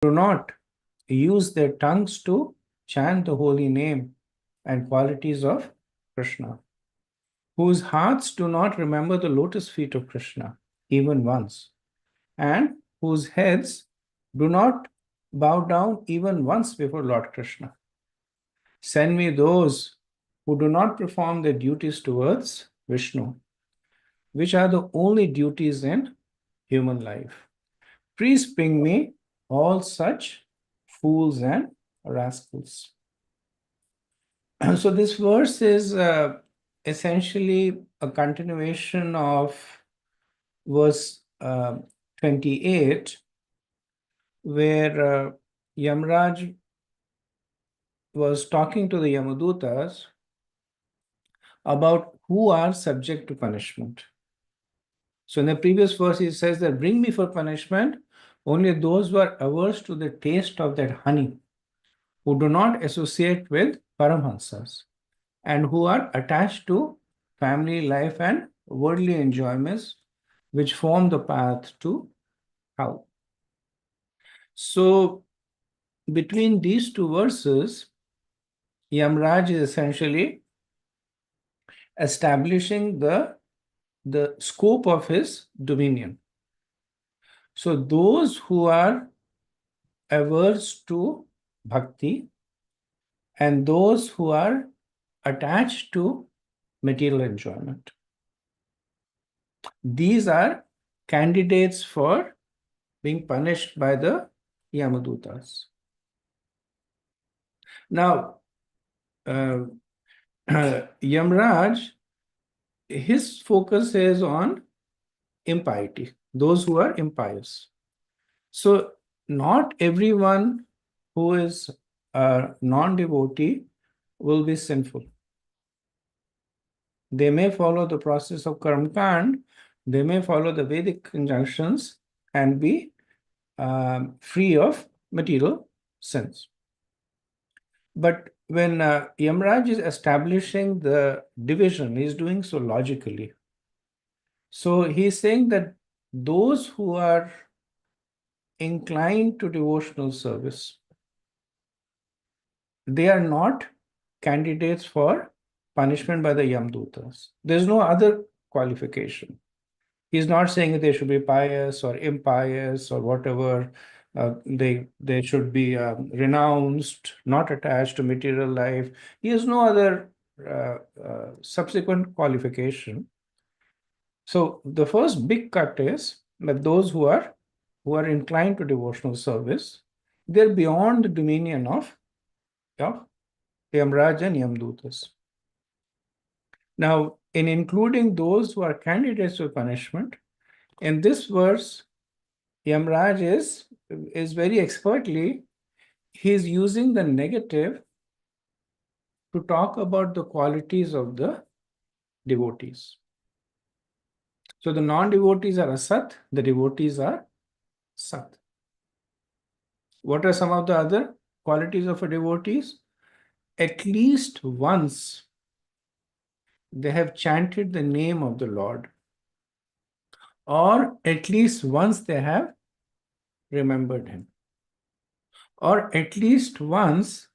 do not use their tongues to chant the holy name and qualities of Krishna, whose hearts do not remember the lotus feet of Krishna even once, and whose heads do not bow down even once before Lord Krishna. Send me those who do not perform their duties towards Vishnu, which are the only duties in human life. Please bring me all such fools and rascals. So this verse is essentially a continuation of verse 28, where Yamraj was talking to the Yamadutas about who are subject to punishment. So in the previous verse, he says that bring me for punishment only those who are averse to the taste of that honey, who do not associate with Paramhansas, and who are attached to family life and worldly enjoyments, which form the path to hell. So between these two verses, Yamraj is essentially establishing the scope of his dominion. So those who are averse to bhakti and those who are attached to material enjoyment, these are candidates for being punished by the Yamadutas. Now, Yamraj, his focus is on impiety, those who are impious. So not everyone who is a non-devotee will be sinful. They may follow the process of Karma Kand, they may follow the Vedic injunctions and be free of material sins. But when Yamraj is establishing the division, he's doing so logically. So he's saying that those who are inclined to devotional service, they are not candidates for punishment by the Yamdutas. There's no other qualification. He's not saying that they should be pious or impious or whatever. They should be renounced, not attached to material life. He has no other subsequent qualification. So the first big cut is that those who are inclined to devotional service, they're beyond the dominion of Yamraj and Yamdutas. Now, in including those who are candidates for punishment, in this verse, Yamraj is very expertly, he's using the negative to talk about the qualities of the devotees. So the non-devotees are asat, the devotees are sat. What are some of the other qualities of a devotees? At least once they have chanted the name of the Lord, or at least once they have remembered him, or at least once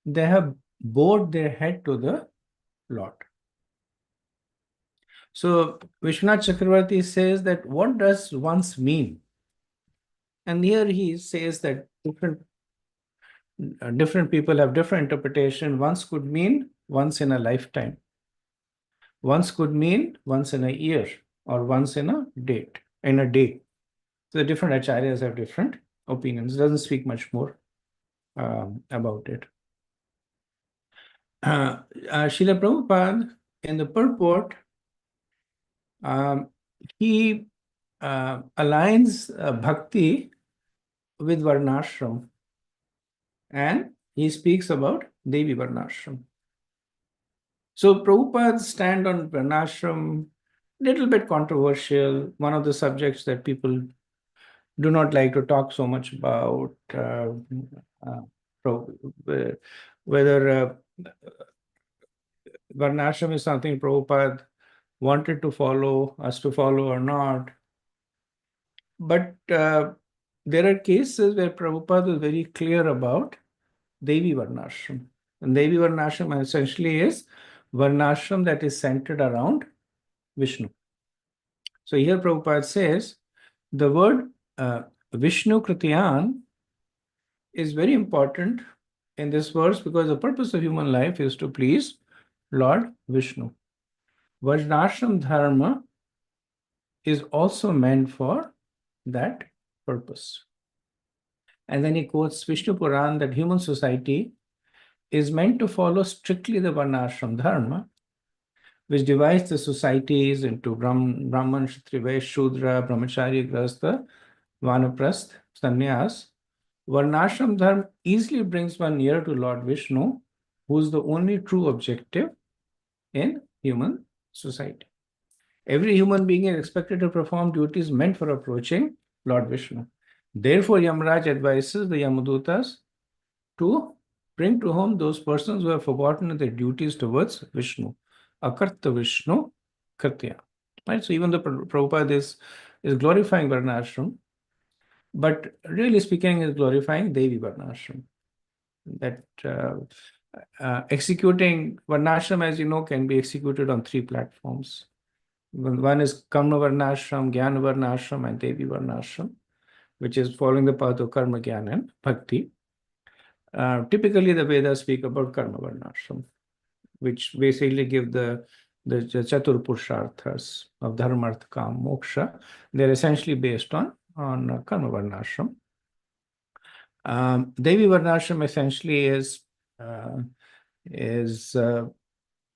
they have bowed their head to the Lord. So Vishwanath Chakravarti says that what does once mean? And here he says that different people have different interpretation. Once could mean once in a lifetime. Once could mean once in a year or once in a day. So the different acharyas have different opinions. It doesn't speak much more about it. Srila Prabhupada, in the purport, he aligns bhakti with varnashram, and he speaks about Devi varnashram. So Prabhupada's stand on varnashram, little bit controversial, one of the subjects that people do not like to talk so much about, whether varnashram is something Prabhupada wanted to follow, us to follow or not. But There are cases where Prabhupada is very clear about Devi Varnashram. And Devi Varnashram essentially is Varnashram that is centered around Vishnu. So here Prabhupada says the word Vishnu Kritiyan is very important in this verse because the purpose of human life is to please Lord Vishnu. Varnashram Dharma is also meant for that purpose. And then he quotes Vishnu Puran that human society is meant to follow strictly the Varnashram Dharma, which divides the societies into Brahman, Kshatriya, Vaishya, Shudra, Brahmachari, Grahastha, Vanaprasth, Sannyas. Varnashram Dharma easily brings one nearer to Lord Vishnu, who is the only true objective in human society. Every human being is expected to perform duties meant for approaching Lord Vishnu. Therefore, Yamaraj advises the Yamadutas to bring to home those persons who have forgotten their duties towards Vishnu. Akarta Vishnu Kritya. Right? So even the Prabhupada is glorifying Varnashram, but really speaking is glorifying Devi Varnashram. That executing Varnashram, as you know, can be executed on 3 platforms. One is Karma Varnashram, Jnana Varnashram, and Devi Varnashram, which is following the path of Karma, Jnana, and Bhakti. Typically, the Vedas speak about Karma Varnashram, which basically give the Chatur Purusharthas of Dharma, Artha, Kam, Moksha. They're essentially based on Karma Varnashram. Devi Varnashram essentially is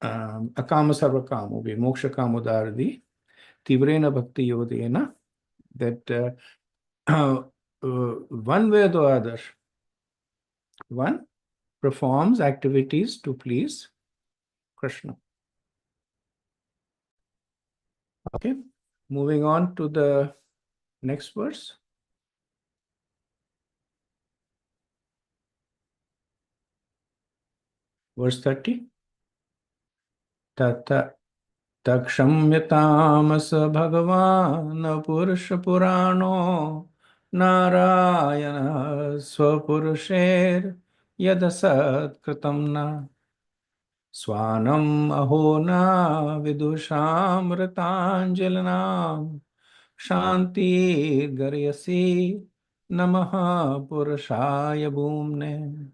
Akama Sarva Kamo, Moksha Kamodardi, Tivrena Bhakti Yodena, that one way or the other, one performs activities to please Krishna. Okay, moving on to the next verse. Verse 30. Tata Takshamyatamasa Bhagavan Purusha Purano Narayana Swapurusher Yadasat Kritamna Swanam Ahona Vidushamritanjalanam Shanti Garyasi Namaha Purushaya Bhumne.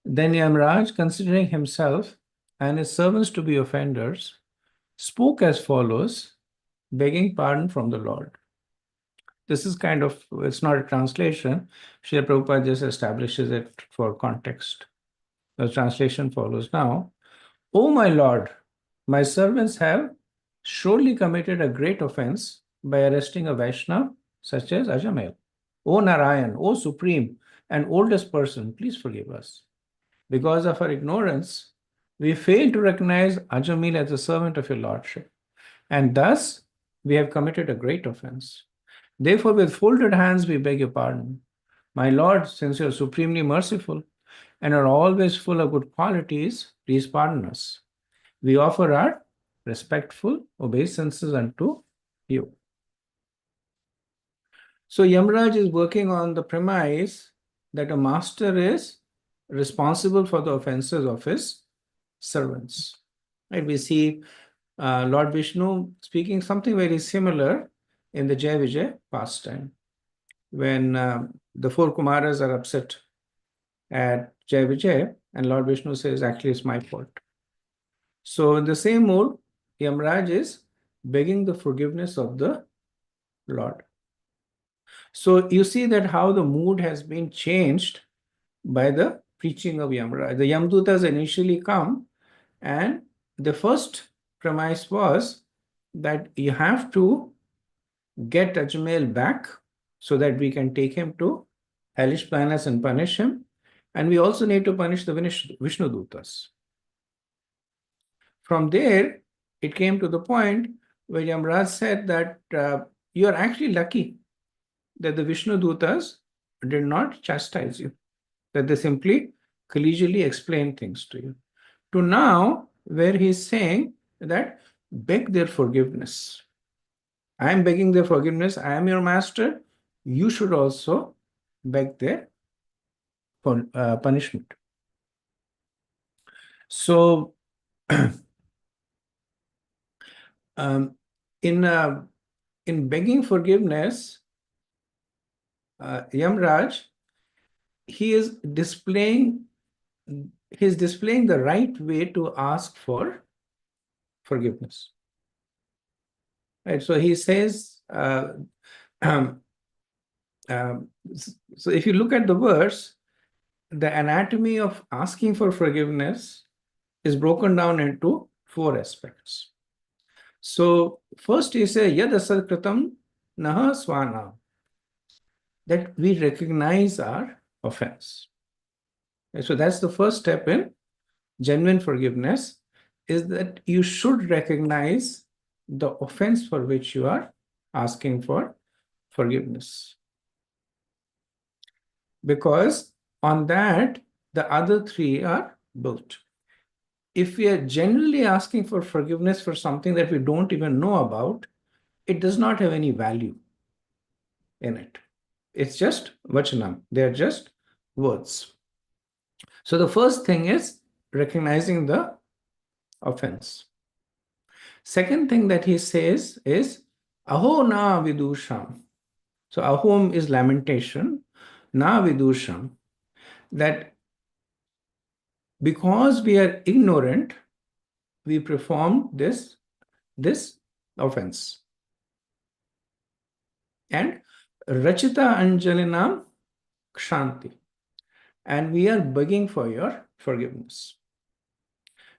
Then Yamraj, considering himself and his servants to be offenders, spoke as follows, begging pardon from the Lord. This is kind of, it's not a translation. Srila Prabhupada just establishes it for context. The translation follows now. O my Lord, my servants have surely committed a great offense by arresting a Vaishnava such as Ajamel. O Narayan, O Supreme and oldest person, please forgive us. Because of our ignorance, we fail to recognize Ajamil as a servant of your Lordship, and thus we have committed a great offense. Therefore, with folded hands, we beg your pardon. My Lord, since you are supremely merciful and are always full of good qualities, please pardon us. We offer our respectful obeisances unto you. So Yamraj is working on the premise that a master is responsible for the offenses of his servants. Right? We see Lord Vishnu speaking something very similar in the Jai Vijay pastime, when the 4 Kumaras are upset at Jai Vijay, and Lord Vishnu says, actually, it's my fault. So in the same mood, Yamraj is begging the forgiveness of the Lord. So you see that how the mood has been changed by the preaching of Yamraj. The Yamdutas initially come, and the first premise was that you have to get Ajmail back so that we can take him to hellish planets and punish him. And we also need to punish the Vishnu Dutas. From there, it came to the point where Yamraj said that you are actually lucky that the Vishnu Dutas did not chastise you, that they simply collegially explain things to you. To now, where he's saying that beg their forgiveness. I am begging their forgiveness. I am your master. You should also beg their punishment. So, um, in begging forgiveness, Yamraj, he is displaying the right way to ask for forgiveness. Right. So he says, um, so if you look at the verse, the anatomy of asking for forgiveness is broken down into 4 aspects. So first he says, Yad asal kritam naha swana, that we recognize our offense. So that's the first step in genuine forgiveness, is that you should recognize the offense for which you are asking for forgiveness. Because on that, the other 3 are built. If we are genuinely asking for forgiveness for something that we don't even know about, it does not have any value in it. It's just vachanam. They are just words. So the first thing is recognizing the offense. Second thing that he says is aho na vidusham. So ahom is lamentation, na vidusham, that because we are ignorant, we perform this offense. And rachita anjalinam kshanti, and we are begging for your forgiveness.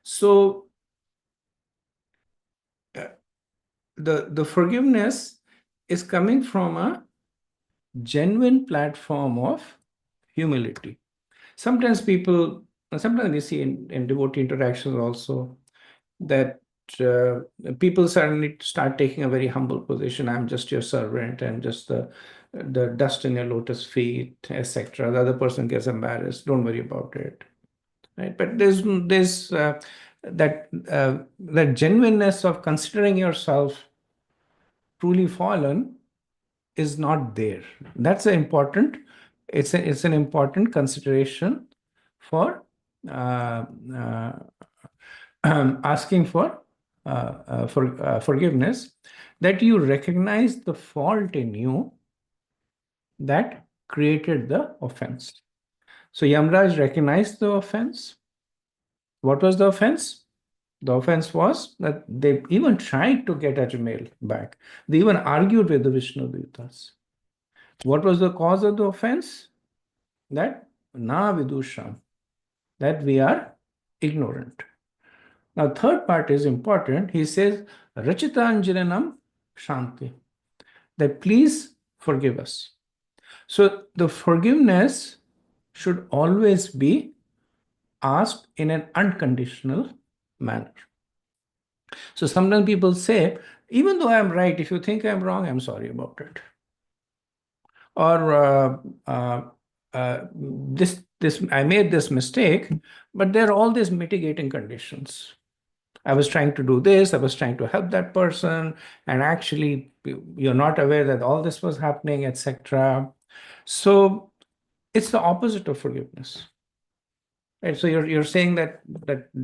So the forgiveness is coming from a genuine platform of humility. Sometimes we see in devotee interactions also that people suddenly start taking a very humble position. I'm just your servant and just the dust in your lotus feet, etc. The other person gets embarrassed. Don't worry about it, right? But there's that genuineness of considering yourself truly fallen is not there. That's an important. It's an important consideration for uh, uh, asking for forgiveness, that you recognize the fault in you that created the offense. So Yamraj recognized the offense. What was the offense? The offense was that they even tried to get Ajmail back. They even argued with the Vishnu Dutas. What was the cause of the offense? That na vidusham, that we are ignorant. Now, third part is important. He says, Rachitanjalanam Shanti, that please forgive us. So the forgiveness should always be asked in an unconditional manner. So sometimes people say, even though I'm right, if you think I'm wrong, I'm sorry about it. Or this I made this mistake, but there are all these mitigating conditions. I was trying to do this, I was trying to help that person, and actually you're not aware that all this was happening, etc. So it's the opposite of forgiveness. Right? So you're saying that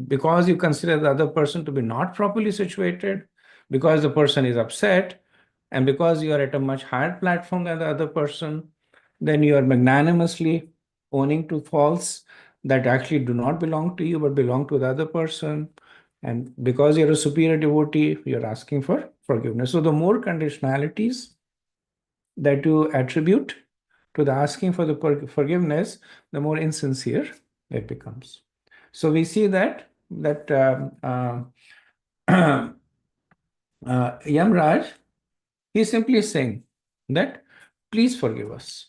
because you consider the other person to be not properly situated, because the person is upset, and because you are at a much higher platform than the other person, then you are magnanimously owning to faults that actually do not belong to you but belong to the other person. And because you're a superior devotee, you're asking for forgiveness. So the more conditionalities that you attribute to the asking for the forgiveness, the more insincere it becomes. So we see that Yamraj, he's simply saying that please forgive us.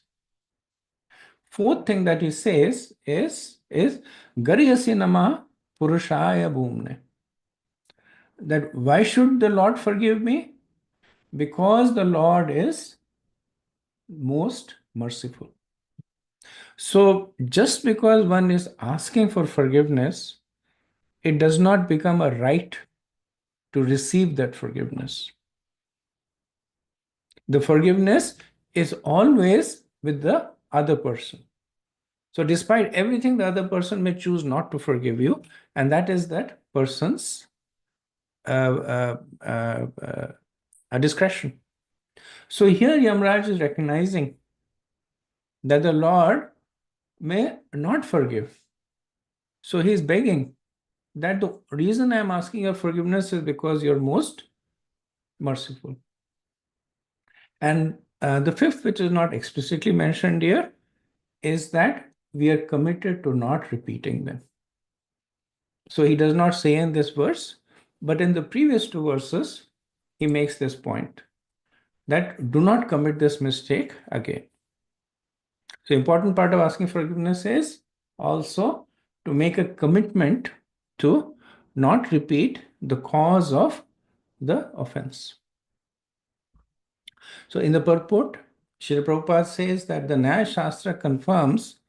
Fourth thing that he says is Gariyasi Nama Purushaya Bhumne. That why should the Lord forgive me? Because the Lord is most merciful. So just because one is asking for forgiveness, it does not become a right to receive that forgiveness. The forgiveness is always with the other person. So despite everything, the other person may choose not to forgive you, and that is that person's uh, uh, uh, discretion. So here Yamraj is recognizing that the Lord may not forgive. So he is begging that the reason I am asking your forgiveness is because you're most merciful. And the fifth, which is not explicitly mentioned here, is that we are committed to not repeating them. So he does not say in this verse, but in the previous two verses, he makes this point that do not commit this mistake again. So important part of asking forgiveness is also to make a commitment to not repeat the cause of the offense. So in the purport, Srila Prabhupada says that the Nyaya Shastra confirms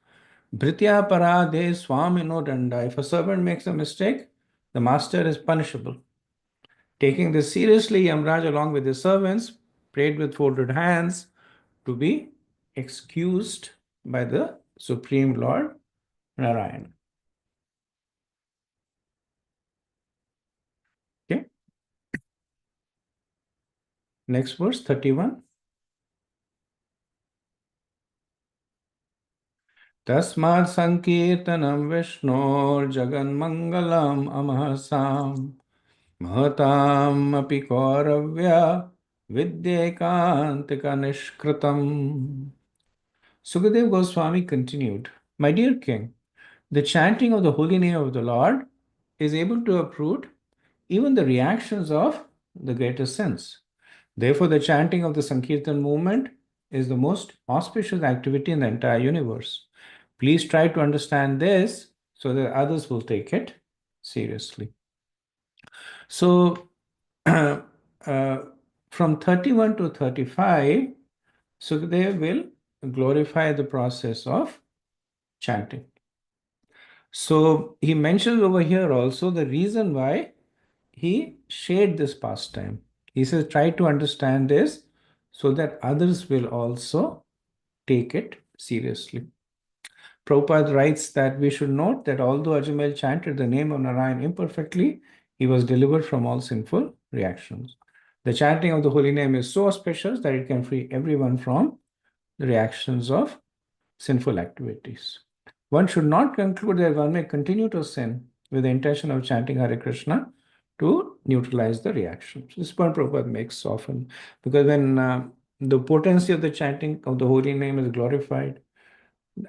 Bhritya parade swamino danda. If a servant makes a mistake, the master is punishable. Taking this seriously, Yamraj, along with his servants, prayed with folded hands to be excused by the Supreme Lord Narayan. Okay. Next verse, 31. Tasmad Sankirtanam Vishnor Amahasam Mahatam api Kauravya Vidyekantika Nishkritam. Sukadev Goswami continued, My dear king, the chanting of the holy name of the Lord is able to uproot even the reactions of the greatest sins. Therefore, the chanting of the Sankirtan movement is the most auspicious activity in the entire universe. Please try to understand this so that others will take it seriously. So, uh, from 31 to 35, Sukadev will glorify the process of chanting. So, he mentions over here also the reason why he shared this pastime. He says, try to understand this so that others will also take it seriously. Prabhupada writes that we should note that although Ajamel chanted the name of Narayan imperfectly, he was delivered from all sinful reactions. The chanting of the holy name is so auspicious that it can free everyone from the reactions of sinful activities. One should not conclude that one may continue to sin with the intention of chanting Hare Krishna to neutralize the reactions. This point Prabhupada makes often because when the potency of the chanting of the holy name is glorified,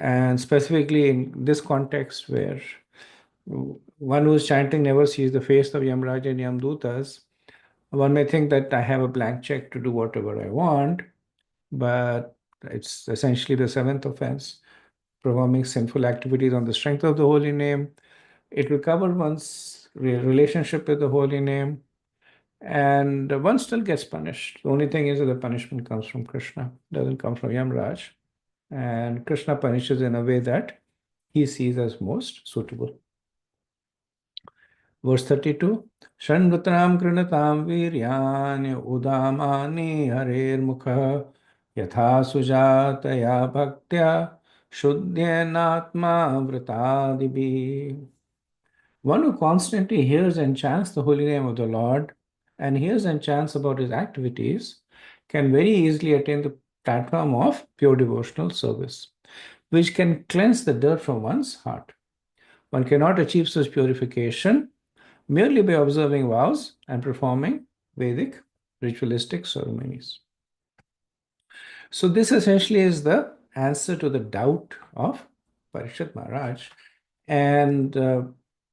and specifically in this context where one who is chanting never sees the face of Yamraj and Yamdutas, one may think that I have a blank check to do whatever I want, but it's essentially the seventh offense, performing sinful activities on the strength of the holy name. It will cover one's relationship with the holy name, and one still gets punished. The only thing is that the punishment comes from Krishna, doesn't come from Yamraj. And Krishna punishes in a way that he sees as most suitable. Verse 32 Shanrutanam krinatam viryani udamani harer mukha yatha sujataya bhaktya shuddhenatma vritadibi. One who constantly hears and chants the holy name of the Lord and hears and chants about his activities can very easily attain the platform of pure devotional service, which can cleanse the dirt from one's heart. One cannot achieve such purification merely by observing vows and performing Vedic ritualistic ceremonies. So, this essentially is the answer to the doubt of Parishit Maharaj. And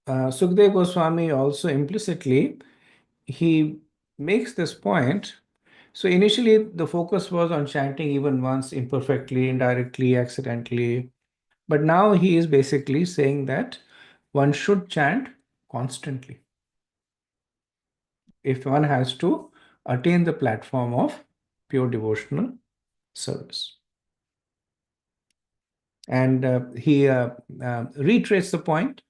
Sukdev Goswami also implicitly he makes this point. So initially the focus was on chanting even once imperfectly, indirectly, accidentally, but now he is basically saying that one should chant constantly if one has to attain the platform of pure devotional service. And he reiterates the point,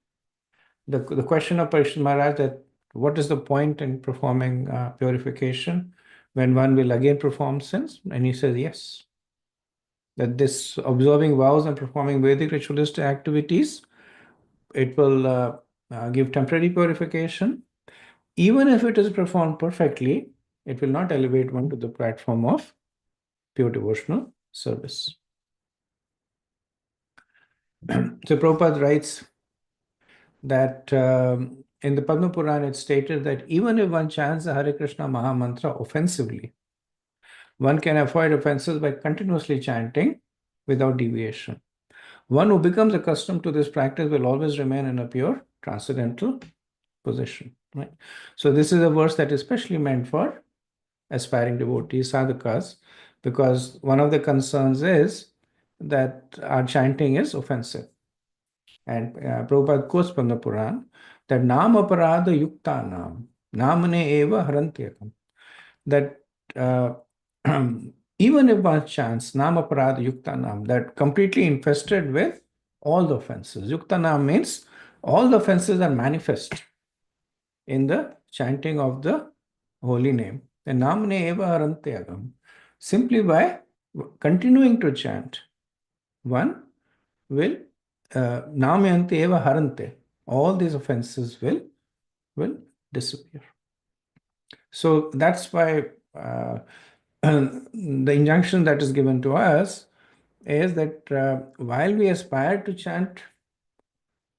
the question of Parishit Maharaj, that what is the point in performing purification? when one will again perform sins? And he says, yes, that this observing vows and performing Vedic ritualistic activities, it will give temporary purification. Even if it is performed perfectly, it will not elevate one to the platform of pure devotional service. So Prabhupada writes that in the Padma Purana it's stated that even if one chants the Hare Krishna Maha Mantra offensively, one can avoid offenses by continuously chanting without deviation. One who becomes accustomed to this practice will always remain in a pure transcendental position. Right? So this is a verse that is especially meant for aspiring devotees, sadhakas, because one of the concerns is that our chanting is offensive. And Prabhupada quotes from the Puran that Nam Aparada Yukta Nam, Namane Eva Harantyakam. That even if by chance Nam Aparada Yukta Nam, that completely infested with all the offenses. Yukta Nam means all the offenses are manifest in the chanting of the holy name. The Namane Eva Harantyakam. Simply by continuing to chant, one will Namyante eva harante. All these offenses will disappear. So that's why the injunction that is given to us is that while we aspire to chant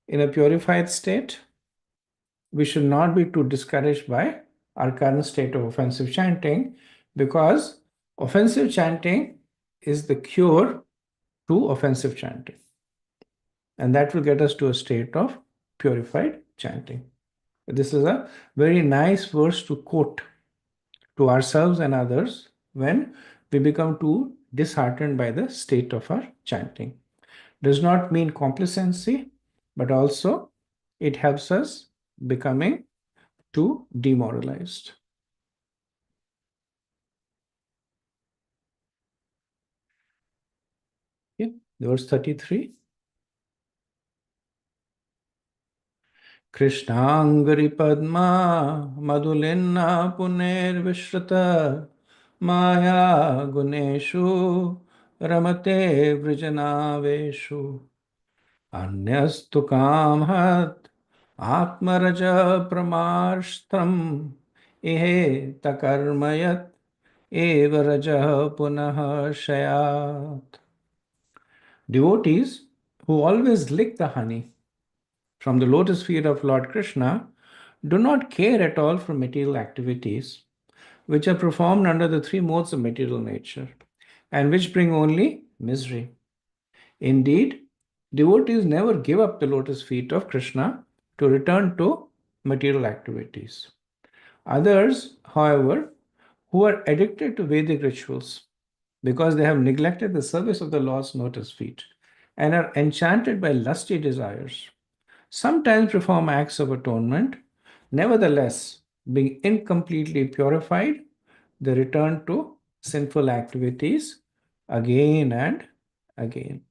in a purified state, we should not be too discouraged by our current state of offensive chanting, because offensive chanting is the cure to offensive chanting. And that will get us to a state of purified chanting. This is a very nice verse to quote to ourselves and others when we become too disheartened by the state of our chanting. Does not mean complacency, but also it helps us becoming too demoralized. Yeah, verse 33. कृष्णाङ्गरि Padma मधुलिन्ना पुनर्विश्रुत माया गुणेषु रमते वृजनावेषु अन्यस्तु कामहत् आत्मरज प्रमार्ष्टम् इहेत कर्म यत् एव रजः पुनः शयात्. Devotees who always lick the honey from the lotus feet of Lord Krishna do not care at all for material activities, which are performed under the three modes of material nature and which bring only misery. Indeed, devotees never give up the lotus feet of Krishna to return to material activities. Others, however, who are addicted to Vedic rituals because they have neglected the service of the Lord's lotus feet and are enchanted by lusty desires, sometimes perform acts of atonement. Nevertheless, being incompletely purified, they return to sinful activities again and again.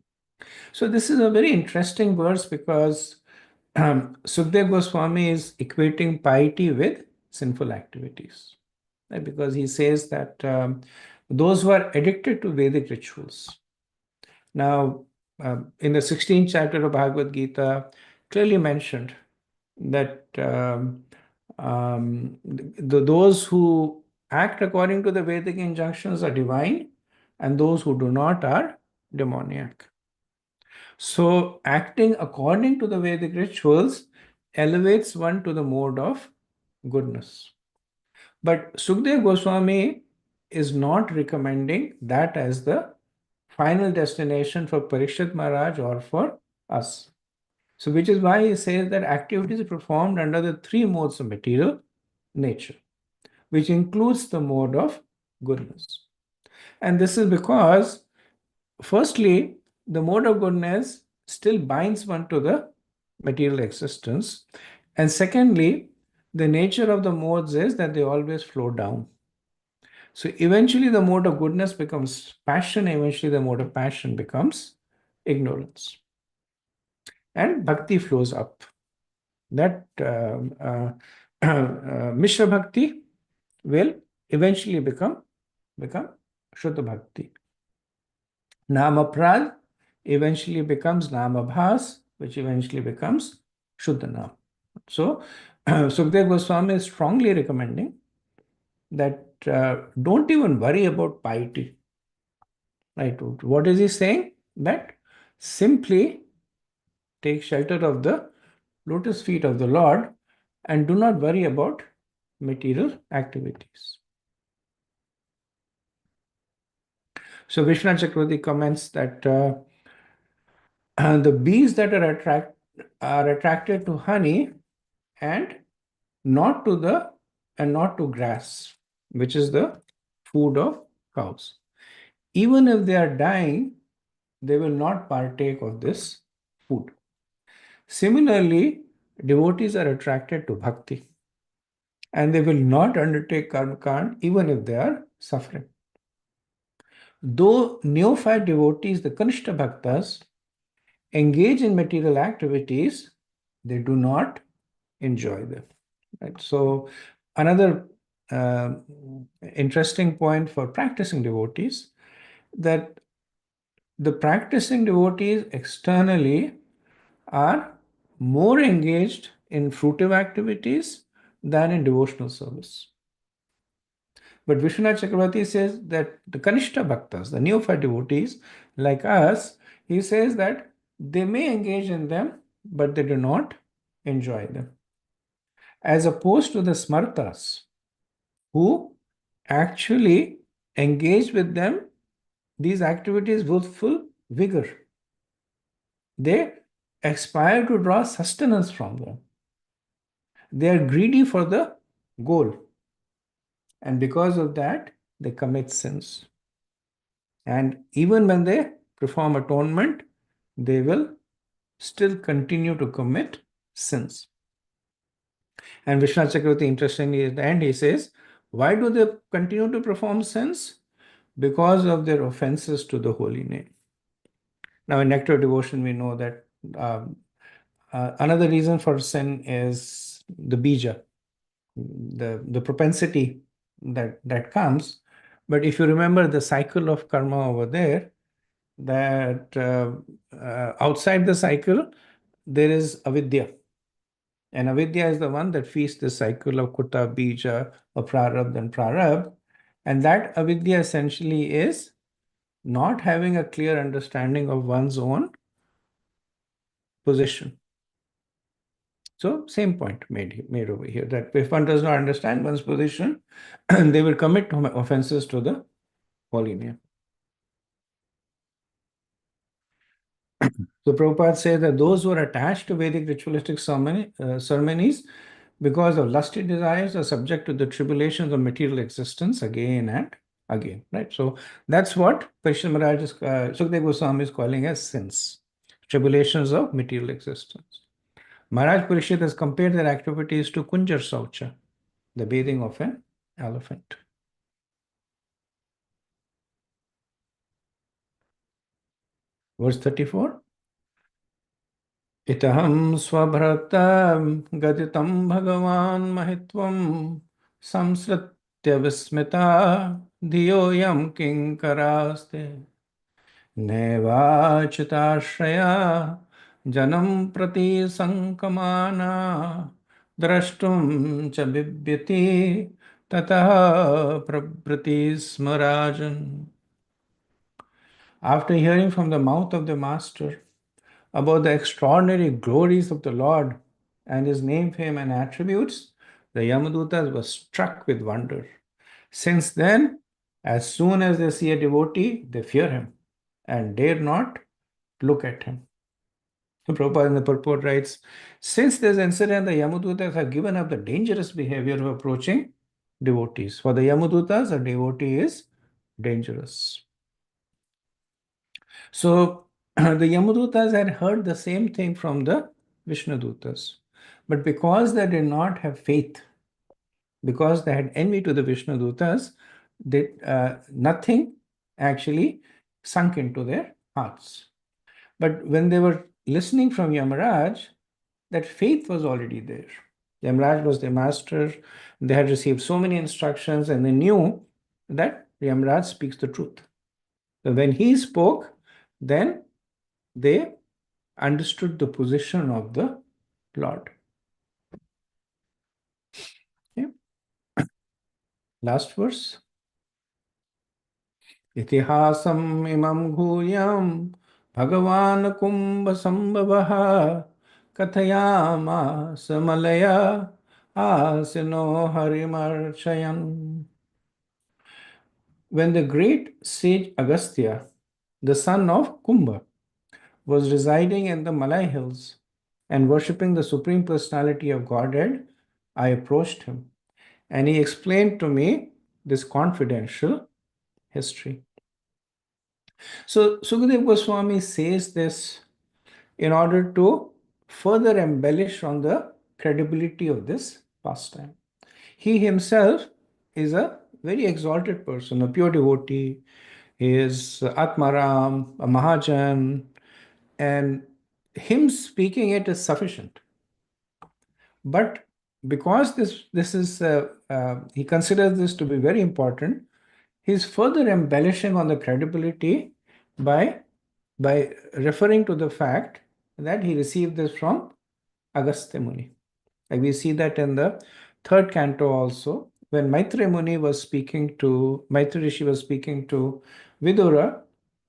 So, this is a very interesting verse because Sukdev Goswami is equating piety with sinful activities. Right? Because he says that those who are addicted to Vedic rituals. Now, in the 16th chapter of Bhagavad Gita, clearly mentioned that those who act according to the Vedic injunctions are divine, and those who do not are demoniac. So, acting according to the Vedic rituals elevates one to the mode of goodness. But Sukdev Goswami is not recommending that as the final destination for Parikshit Maharaj or for us. So, which is why he says that activities are performed under the three modes of material nature, which includes the mode of goodness. And this is because, firstly, the mode of goodness still binds one to the material existence. And secondly, the nature of the modes is that they always flow down. So eventually the mode of goodness becomes passion, eventually the mode of passion becomes ignorance. And bhakti flows up. That Mishra Bhakti will eventually become Shuddha Bhakti. Namaprad eventually becomes Namabhas, which eventually becomes Shuddha Nam. So, Sukdev Goswami is strongly recommending that don't even worry about piety. Right? What is he saying? That simply take shelter of the lotus feet of the Lord and do not worry about material activities. So Vishnu Chakravarti comments that the bees that are attracted to honey and not to the and not to grass, which is the food of cows. Even if they are dying, they will not partake of this food. Similarly, devotees are attracted to bhakti and they will not undertake karma kand even if they are suffering. Though neophyte devotees, the Kanishta Bhaktas, engage in material activities, they do not enjoy them. Right? So, another uh, interesting point for practicing devotees that the practicing devotees externally are more engaged in fruitive activities than in devotional service. But Vishwanath Chakravarti says that the Kanishta Bhaktas, the neophyte devotees like us, he says that they may engage in them, but they do not enjoy them. As opposed to the Smartas, who actually engage with them, these activities with full vigor. They aspire to draw sustenance from them. They are greedy for the goal. And because of that, they commit sins. And even when they perform atonement, they will still continue to commit sins. And Vishwanath Chakravarti, interestingly, at the end, he says, why do they continue to perform sins? Because of their offenses to the holy name. Now, in nectar devotion, we know that another reason for sin is the bija, the propensity that comes. But if you remember the cycle of karma over there, that outside the cycle, there is avidya. And avidya is the one that feeds the cycle of kuta, bija, or prarabdha and prarabdha. And that avidya essentially is not having a clear understanding of one's own position. So same point made over here, that if one does not understand one's position, they will commit offenses to the holy name. So Prabhupada says that those who are attached to Vedic ritualistic ceremonies because of lusty desires are subject to the tribulations of material existence again and again. Right. So that's what Parishad Maharaj is, Sukdev Goswami is calling as sins, tribulations of material existence. Maharaj Parishad has compared their activities to Kunjar Saucha, the bathing of an elephant. Verse 34. Itaham swabhrata gaditam bhagavan mahitvam samsritya vismita dhiyoyam kinkaraste nevachitashaya janam prati sankamana drashtum cha bibyati tatah prabriti smarajan. After hearing from the mouth of the master about the extraordinary glories of the Lord and his name, fame, and attributes, the Yamadutas were struck with wonder. Since then, as soon as they see a devotee, they fear him and dare not look at him. So Prabhupada in the purport writes, since this incident, the Yamadutas have given up the dangerous behavior of approaching devotees. For the Yamadutas, a devotee is dangerous. So the Yamadutas had heard the same thing from the Vishnudutas. But because they did not have faith, because they had envy to the Vishnudutas, nothing actually sunk into their hearts. But when they were listening from Yamaraj, that faith was already there. Yamraj was their master. They had received so many instructions and they knew that Yamraj speaks the truth. So when he spoke, then they understood the position of the Lord. Okay. Last verse. इतिहासम् इमं भूयां भगवान् कुम्भसम्भवः कथयामास मलया आसिनो हरिमर्शयन्. When the great sage Agastya, the son of Kumbha, was residing in the Malay hills and worshipping the Supreme Personality of Godhead, I approached him and he explained to me this confidential history. So Sukadeva Goswami says this in order to further embellish on the credibility of this pastime. He himself is a very exalted person, a pure devotee. He is Atmaram, a Mahajan, and him speaking it is sufficient. But because this is he considers this to be very important, he's further embellishing on the credibility by referring to the fact that he received this from Agastya Muni. Like we see that in the third canto also, when Maitri Rishi was speaking to Vidura,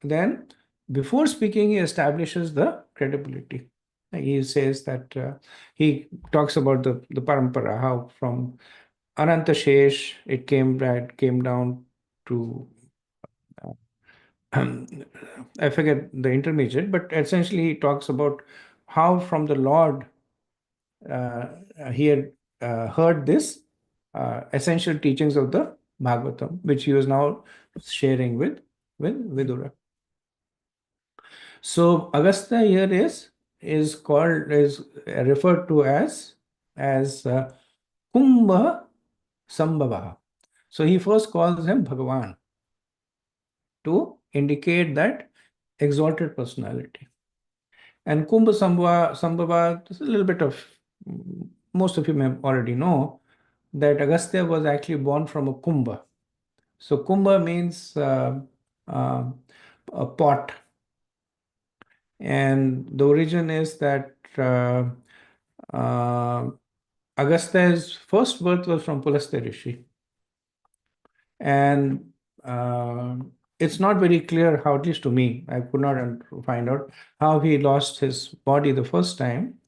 then before speaking, he establishes the credibility. He says that he talks about the parampara, how from Ananta Shesh it came down to I forget the intermediate, but essentially he talks about how from the Lord uh, he had heard this essential teachings of the Bhagavatam, which he was now sharing with Vidura. So Agastya here is referred to as Kumbha Sambhava. So he first calls him Bhagavan to indicate that exalted personality. And Kumbha Sambhava is a little bit of, most of you may already know that Agastya was actually born from a Kumbha. So Kumbha means uh, a pot. And the origin is that uh, Agastya's first birth was from Pulastya Rishi. And it's not very clear how, at least to me, I could not find out how he lost his body the first time.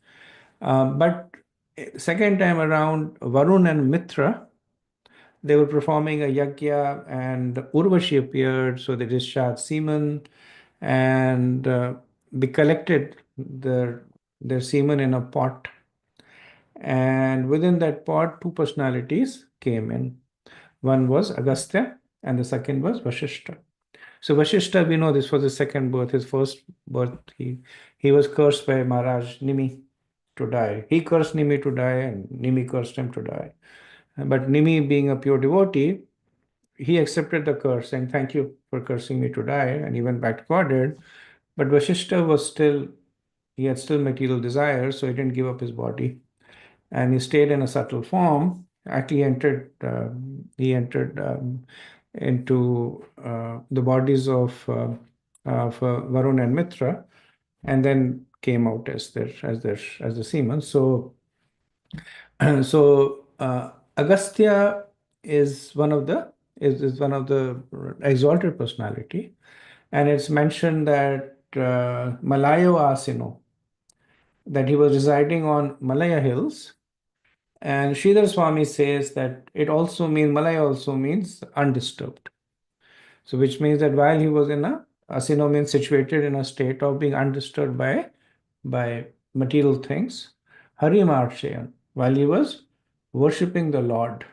But second time around, Varun and Mitra, they were performing a yajna and Urvashi appeared, so they discharged semen and they collected their semen in a pot. And within that pot, two personalities came in. One was Agastya and the second was Vashishta. So Vashishta, we know this was his second birth. His first birth, he was cursed by Maharaj Nimi to die. He cursed Nimi to die and Nimi cursed him to die. But Nimi, being a pure devotee, he accepted the curse, saying, "Thank you for cursing me to die," and he went back to Godhead. But Vashishta he had still material desires, so he didn't give up his body. And he stayed in a subtle form. Actually, he entered into the bodies of Varun and Mitra, and then came out as the semen. So Agastya is one of the exalted personality, and it's mentioned that Malayo Asino, that he was residing on Malaya hills, and Sridhar Swami says that Malaya also means undisturbed. So which means that while he was in a Asino means situated in a state of being undisturbed by material things, Harimarshayan, while he was worshipping the Lord,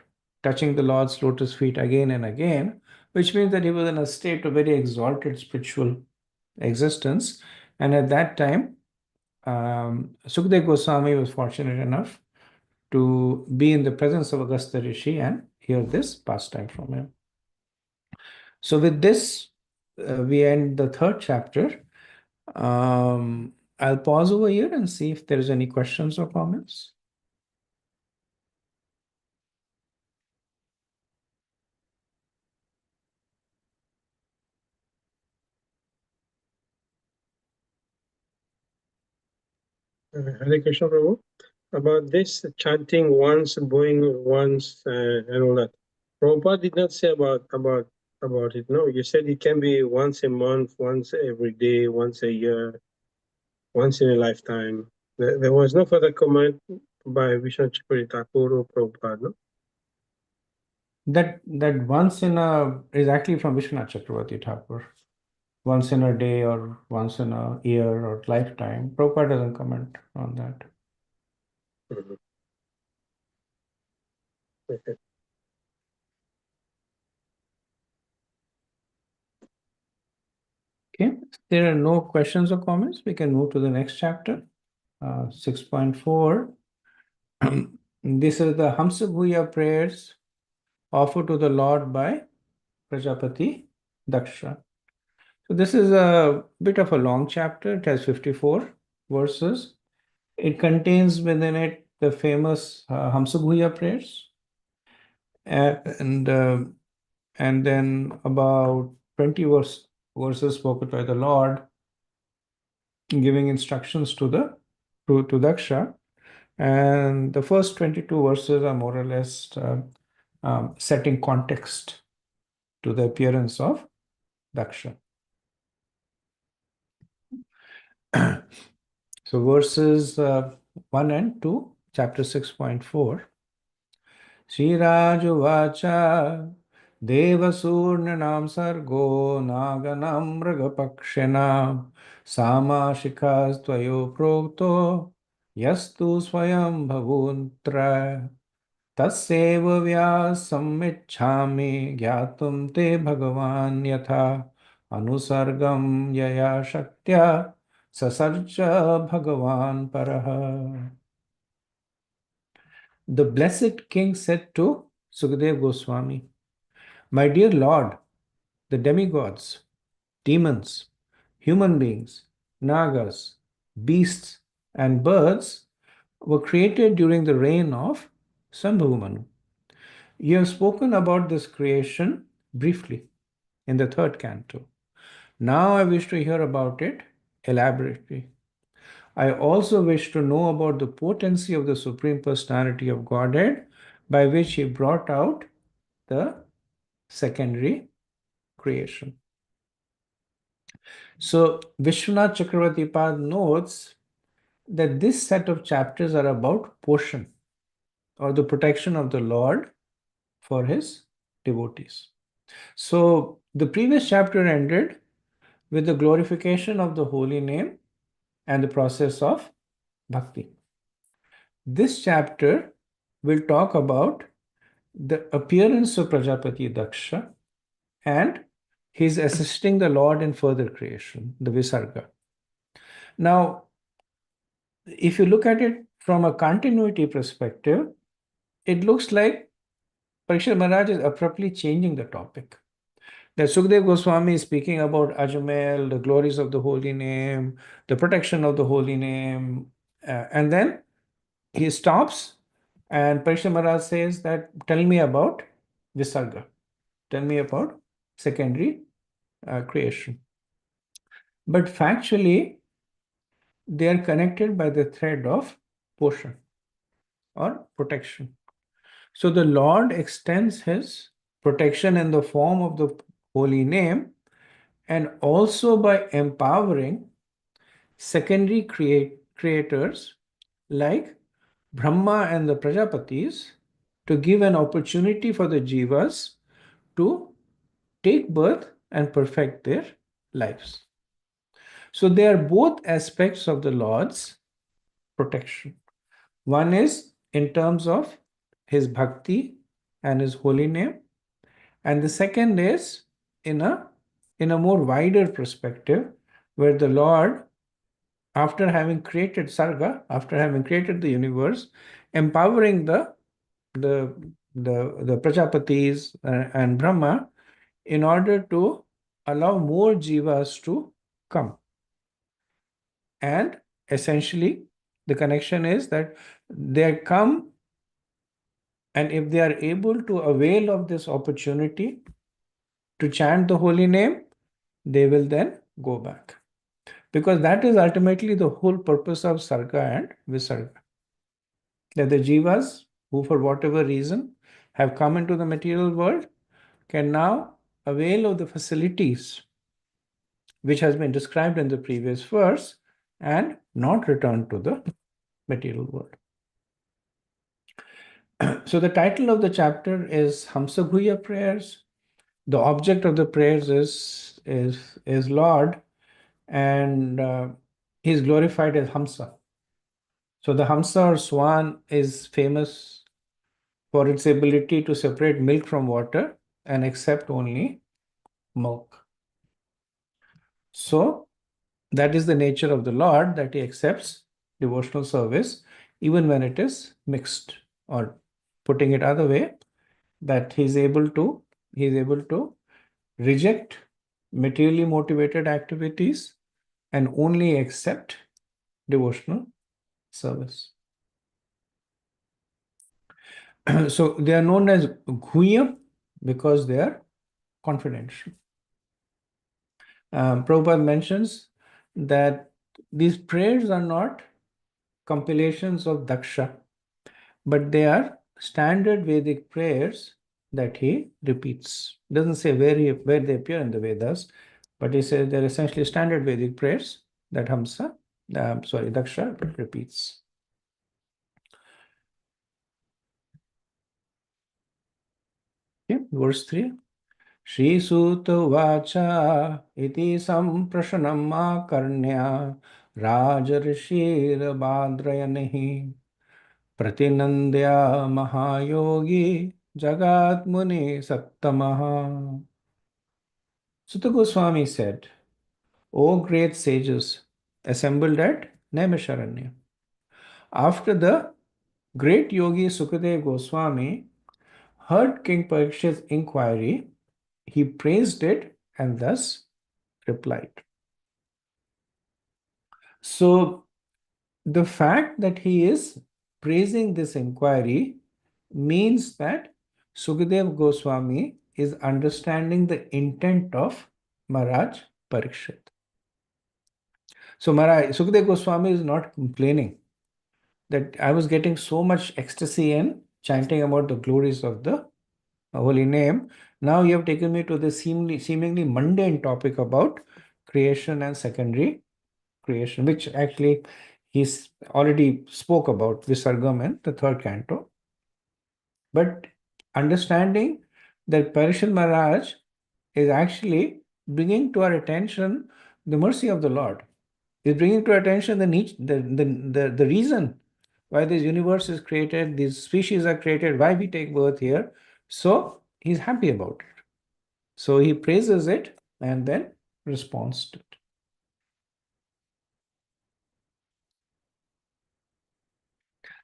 touching the Lord's lotus feet again and again, which means that he was in a state of very exalted spiritual existence. And at that time, Sukadeva Goswami was fortunate enough to be in the presence of Agastya Rishi and hear this pastime from him. So with this, we end the third chapter. I'll pause over here and see if there is any questions or comments. Hare Krishna, Prabhu. About this chanting once, bowing once, and all that. Prabhupada did not say about it. No, you said it can be once a month, once every day, once a year, once in a lifetime. There was no further comment by Vishnu Chakravarti Thakur or Prabhupada. No? That once in a is actually from Vishwanath Chakravarti Thakur. Once in a day or once in a year or lifetime. Prabhupada doesn't comment on that. Mhm. Okay. Okay, if there are no questions or comments, we can move to the next chapter, 6.4. This is the Hamsa prayers offered to the Lord by Prajapati Daksha. So this is a bit of a long chapter. It has 54 verses. It contains within it the famous Hamsa prayers, and then about 20 verses spoken by the Lord, giving instructions to to Daksha. And the first 22 verses are more or less setting context to the appearance of Daksha. So verses 1 and 2, chapter 6.4. Shirajuvacha Devasurnanam Sargo Naganam Mragapakshena Samashikas Tvayo Prokto Yastu Swayam Bhavuntra Taseva Vyasamichhami Gyatum Te Bhagavan Yatha Anusargam Yaya Shaktya Sasarja Bhagavan Paraha. The blessed king said to Sukadev Goswami, "My dear Lord, the demigods, demons, human beings, nagas, beasts, and birds were created during the reign of Sambhavamanu. You have spoken about this creation briefly in the third canto. Now I wish to hear about it elaborately. I also wish to know about the potency of the Supreme Personality of Godhead by which He brought out the secondary creation." So Vishwanath Chakravarti Pad notes that this set of chapters are about portion or the protection of the Lord for His devotees. So the previous chapter ended with the glorification of the holy name and the process of bhakti. This chapter will talk about the appearance of Prajapati Daksha and his assisting the Lord in further creation, the Visarga. Now, if you look at it from a continuity perspective, it looks like Parikshit Maharaj is abruptly changing the topic. That Sukhdev Goswami is speaking about Ajamel, the glories of the holy name, the protection of the holy name, and then he stops and Parikshit Maharaj says that, tell me about Visarga, tell me about secondary creation. But factually, they are connected by the thread of portion or protection. So the Lord extends his protection in the form of the holy name and also by empowering secondary creators like Brahma and the Prajapatis to give an opportunity for the jivas to take birth and perfect their lives. So they are both aspects of the Lord's protection. One is in terms of his bhakti and his holy name, and the second is in a more wider perspective, where the Lord, after having created Sarga, after having created the universe, empowering the the Prajapatis and Brahma in order to allow more jivas to come. And essentially, the connection is that they come, and if they are able to avail of this opportunity to chant the holy name, they will then go back. Because that is ultimately the whole purpose of Sarga and Visarga. That the Jivas, who for whatever reason have come into the material world, can now avail of the facilities which has been described in the previous verse and not return to the material world. So the title of the chapter is Hamsaghuya prayers. The object of the prayers is Lord, and he is glorified as Hamsa. So the Hamsa or swan is famous for its ability to separate milk from water and accept only milk. So that is the nature of the Lord, that he accepts devotional service even when it is mixed, or putting it other way, that he is able to reject materially motivated activities and only accept devotional service. So they are known as Ghuyam because they are confidential. Prabhupada mentions that these prayers are not compilations of Daksha, but they are standard Vedic prayers that he repeats. Doesn't say where they appear in the Vedas, but he says they're essentially standard Vedic prayers that Daksha repeats. Okay, verse 3. श्रीसूतवाच इति सम्प्रश्नम् आकर्ण्य राजर्षिर्बाद्रयनिः प्रतिनन्द्य महायोगी जगात्मुनि सत्तमः. Sutta Goswami said, O great sages assembled at Naimisharanya, after the great yogi Sukadev Goswami heard King Parikshit's inquiry, he praised it and thus replied. So, the fact that he is praising this inquiry means that Sukadev Goswami is understanding the intent of Maharaj Parikshit. So, Sukadev Goswami is not complaining that I was getting so much ecstasy in chanting about the glories of the holy name. Now you have taken me to the seemingly mundane topic about creation and secondary creation, which actually he's already spoke about Visargam in the third canto. But understanding that Parishad Maharaj is actually bringing to our attention the mercy of the Lord. He's bringing to our attention the reason why this universe is created, these species are created, why we take birth here. So he's happy about it. So he praises it and then responds to it.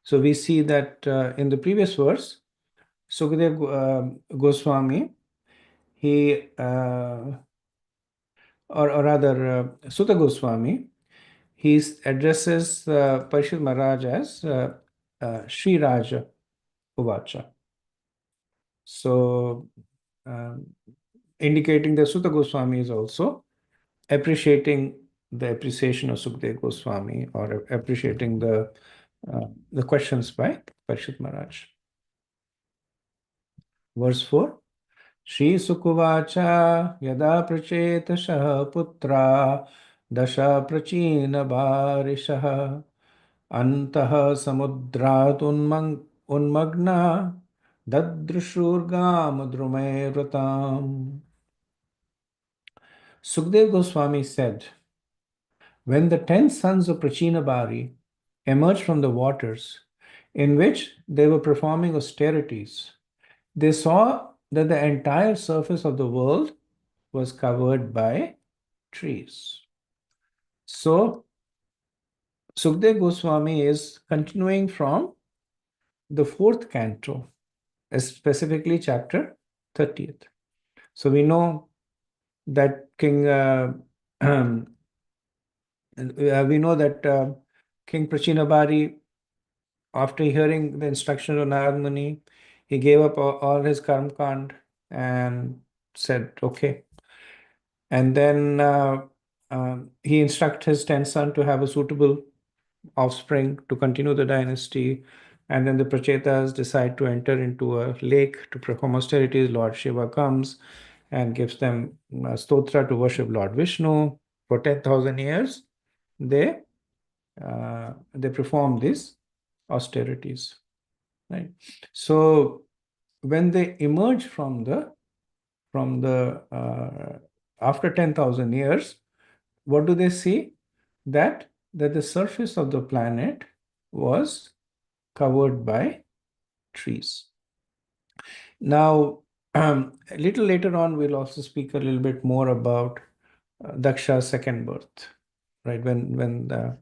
So we see that in the previous verse, Sukadev Goswami, he, or rather, Sutta Goswami, he addresses Parishad Maharaj as Sri Raja Uvacha. So, indicating that Sutta Goswami is also appreciating the appreciation of Sukadev Goswami, or appreciating the questions by Parishad Maharaj. Verse 4. Shri Sukuvacha yada prachetasha putra dasha prachina barishaha antaha samudrat unmagna dadrushurgam drume vratam. Sukdev Goswami said, when the 10 sons of Prachinabari emerged from the waters in which they were performing austerities, they saw that the entire surface of the world was covered by trees. So, Sukdev Goswami is continuing from the fourth canto, specifically chapter 30th. So, we know that King Prachinabari, after hearing the instruction of Narad Muni, he gave up all his karma kand and said, okay. And then he instructs his 10 sons to have a suitable offspring to continue the dynasty. And then the Prachetas decide to enter into a lake to perform austerities. Lord Shiva comes and gives them stotra to worship Lord Vishnu. For 10,000 years, they perform these austerities. Right. So when they emerge from the after 10,000 years, what do they see? That the surface of the planet was covered by trees. Now, a little later on, we'll also speak a little bit more about Daksha's second birth, right? When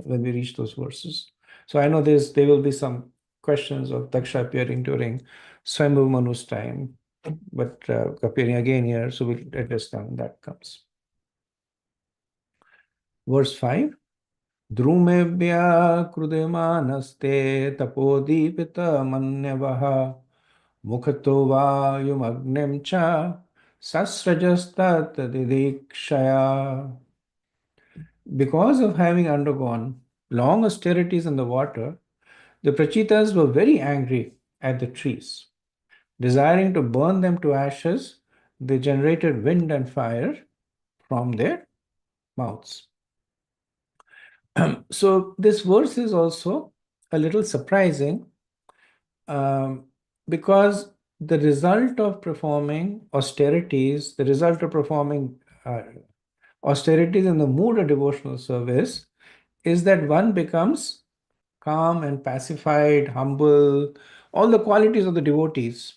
we reach those verses. So I know there will be some questions of Daksha appearing during Swayambhu Manu's time, but appearing again here, so we'll address them when that comes. Verse 5. Drumebhya krudemaanaste tapodipita mukhato vayumagnem cha sasrajastat didikshaya. Because of having undergone long austerities in the water, the Prachitas were very angry at the trees. Desiring to burn them to ashes, they generated wind and fire from their mouths. So this verse is also a little surprising, because the result of performing austerities, the result of performing austerities in the mood of devotional service, is that one becomes calm and pacified, humble, all the qualities of the devotees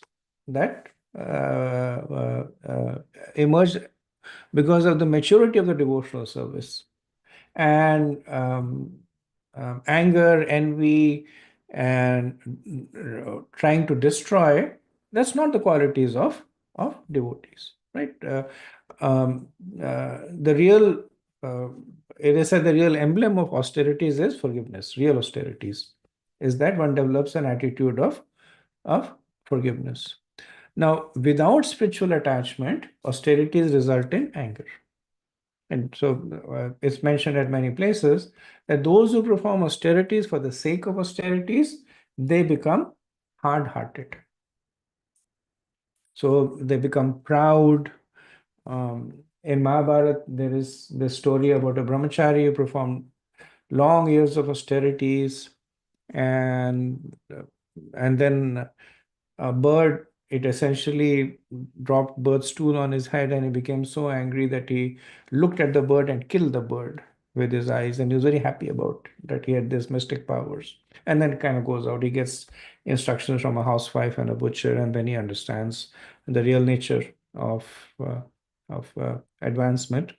that emerge because of the maturity of the devotional service. And anger, envy, and trying to destroy, that's not the qualities of devotees, right? The real, it is said the real emblem of austerities is forgiveness. Real austerities is that one develops an attitude of forgiveness. Now, without spiritual attachment, austerities result in anger. And so it's mentioned at many places that those who perform austerities for the sake of austerities, they become hard-hearted. So they become proud. In Mahabharata, there is the story about a brahmachari who performed long years of austerities, and then a bird, it essentially dropped bird's stool on his head, and he became so angry that he looked at the bird and killed the bird with his eyes, and he was very happy about that he had these mystic powers. And then it kind of goes out. He gets instructions from a housewife and a butcher, and then he understands the real nature of advancement.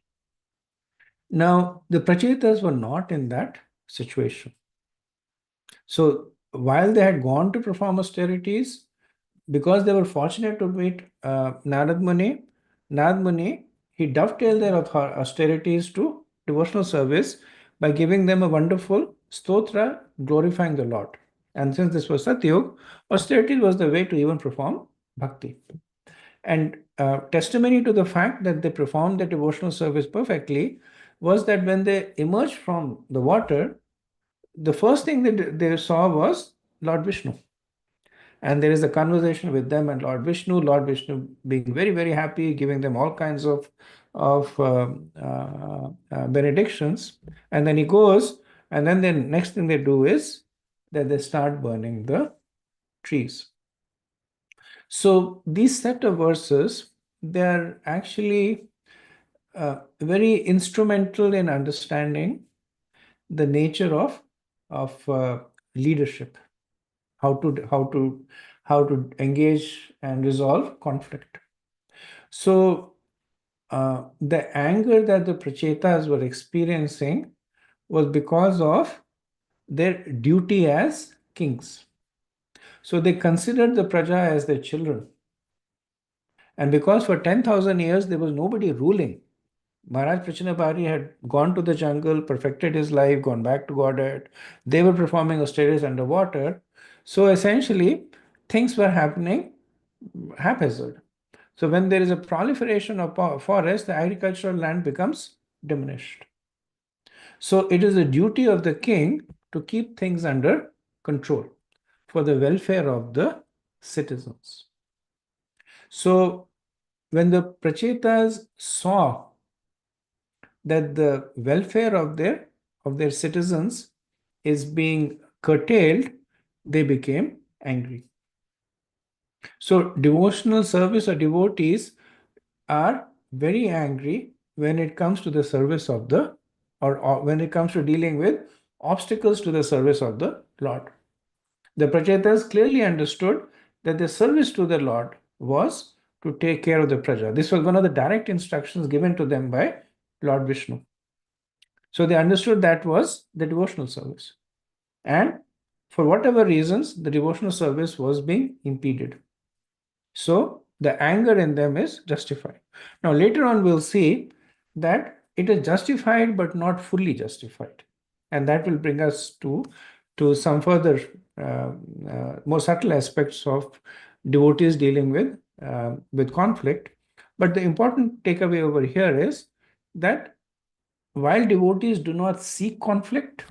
Now, the Prachetas were not in that situation. So while they had gone to perform austerities, because they were fortunate to meet Narad Muni, he dovetailed their austerities to devotional service by giving them a wonderful stotra glorifying the Lord. And since this was Satyug, austerity was the way to even perform bhakti. And testimony to the fact that they performed the devotional service perfectly was that when they emerged from the water, the first thing that they saw was Lord Vishnu. And there is a conversation with them and Lord Vishnu being very, very happy, giving them all kinds of benedictions. And then he goes, and then the next thing they do is that they start burning the trees. So these set of verses, they're actually very instrumental in understanding the nature of leadership, how to engage and resolve conflict. So the anger that the Prachetas were experiencing was because of their duty as kings. So they considered the Praja as their children. And because for 10,000 years there was nobody ruling, Maharaj Prachinapari had gone to the jungle, perfected his life, gone back to Godhead. They were performing austerities underwater. So essentially, things were happening haphazard. So when there is a proliferation of forest, the agricultural land becomes diminished. So it is the duty of the king to keep things under control for the welfare of the citizens. So when the Prachetas saw that the welfare of their citizens is being curtailed, they became angry. So devotional service or devotees are very angry when it comes to the service of the, or when it comes to dealing with obstacles to the service of the Lord. The Prachetas clearly understood that the service to the Lord was to take care of the Praja. This was one of the direct instructions given to them by Lord Vishnu. So they understood that was the devotional service. And for whatever reasons, the devotional service was being impeded. So the anger in them is justified. Now, later on, we'll see that it is justified but not fully justified. And that will bring us to some further more subtle aspects of devotees dealing with conflict. But the important takeaway over here is that while devotees do not seek conflict,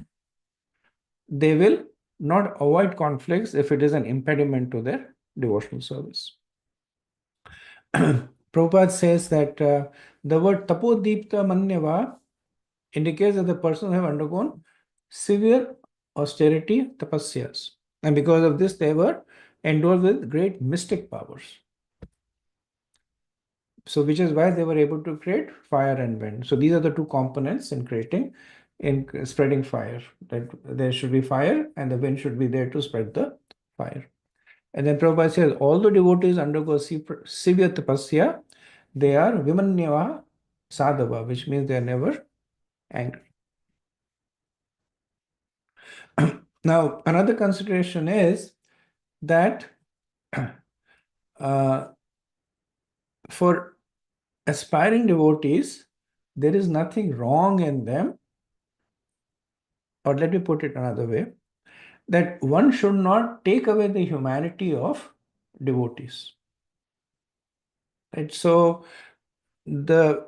they will not avoid conflicts if it is an impediment to their devotional service. Prabhupada says that the word tapodipta manyava indicates that the person have undergone severe austerity tapasyas. And because of this, they were endowed with great mystic powers. So, which is why they were able to create fire and wind. So, these are the two components in spreading fire. That there should be fire and the wind should be there to spread the fire. And then Prabhupada says, although devotees undergo severe tapasya, they are vimanyava sadhava, which means they are never angry. Now, another consideration is that for aspiring devotees, there is nothing wrong in them, or let me put it another way, that one should not take away the humanity of devotees. Right? So the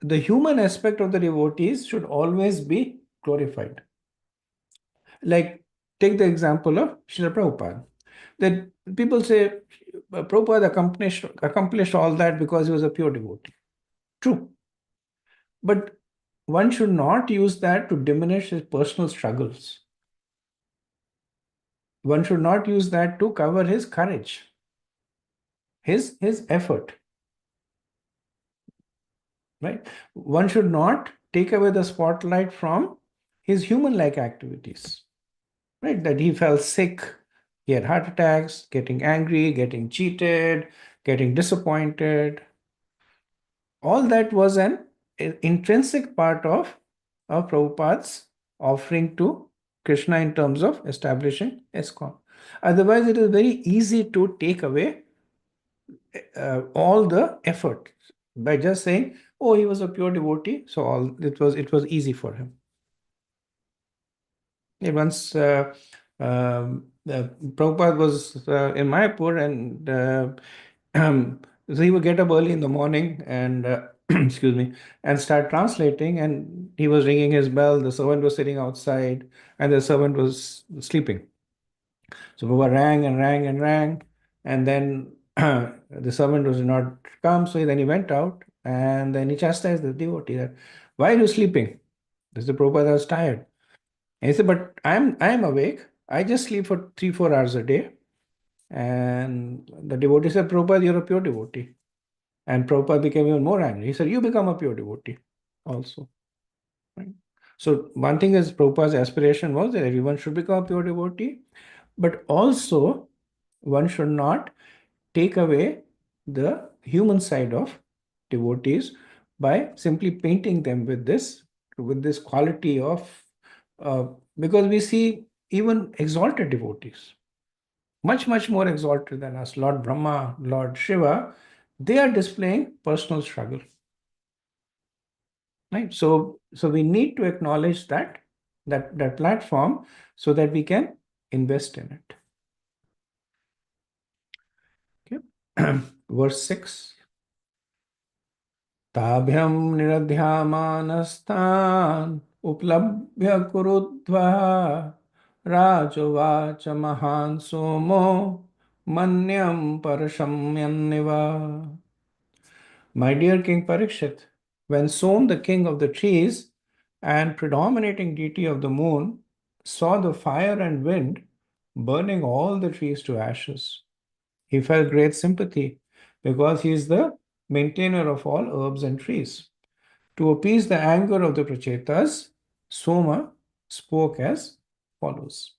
human aspect of the devotees should always be glorified. Like, take the example of Srila Prabhupada. That people say Prabhupada accomplished all that because he was a pure devotee. True. But one should not use that to diminish his personal struggles. One should not use that to cover his courage, his effort. Right? One should not take away the spotlight from his human-like activities. Right? That he fell sick, he had heart attacks, getting angry, getting cheated, getting disappointed. All that was an intrinsic part of Prabhupada's offering to Krishna in terms of establishing ISKCON. Otherwise, it is very easy to take away all the effort by just saying, "Oh, he was a pure devotee, so it was easy for him." Once Prabhupada was in Mayapur, and so he would get up early in the morning and excuse me, and start translating. And he was ringing his bell. The servant was sitting outside, and the servant was sleeping. So Prabhupada rang and rang and rang, and then the servant was not come. So then he went out, and then he chastised the devotee that, "Why are you sleeping?" This is Prabhupada was tired. And he said, "But I'm awake. I just sleep for 3-4 hours a day." And the devotee said, "Prabhupada, you're a pure devotee." And Prabhupada became even more angry. He said, "You become a pure devotee also." Right? So one thing is Prabhupada's aspiration was that everyone should become a pure devotee, but also one should not take away the human side of devotees by simply painting them with this quality of uh, because we see even exalted devotees, much more exalted than us, Lord Brahma, Lord Shiva, they are displaying personal struggle. Right? So we need to acknowledge that platform so that we can invest in it. Okay. Verse 6. ताभ्यं निरध्यामानस्तान् उपलभ्य कुरुध्वः राजोवाच महान् सोमो मन्यं परशम्यन्निव. My dear King Parikshit, when Som, the king of the trees and predominating deity of the moon, saw the fire and wind burning all the trees to ashes, he felt great sympathy because he is the maintainer of all herbs and trees. To appease the anger of the Prachetas, Soma spoke as follows.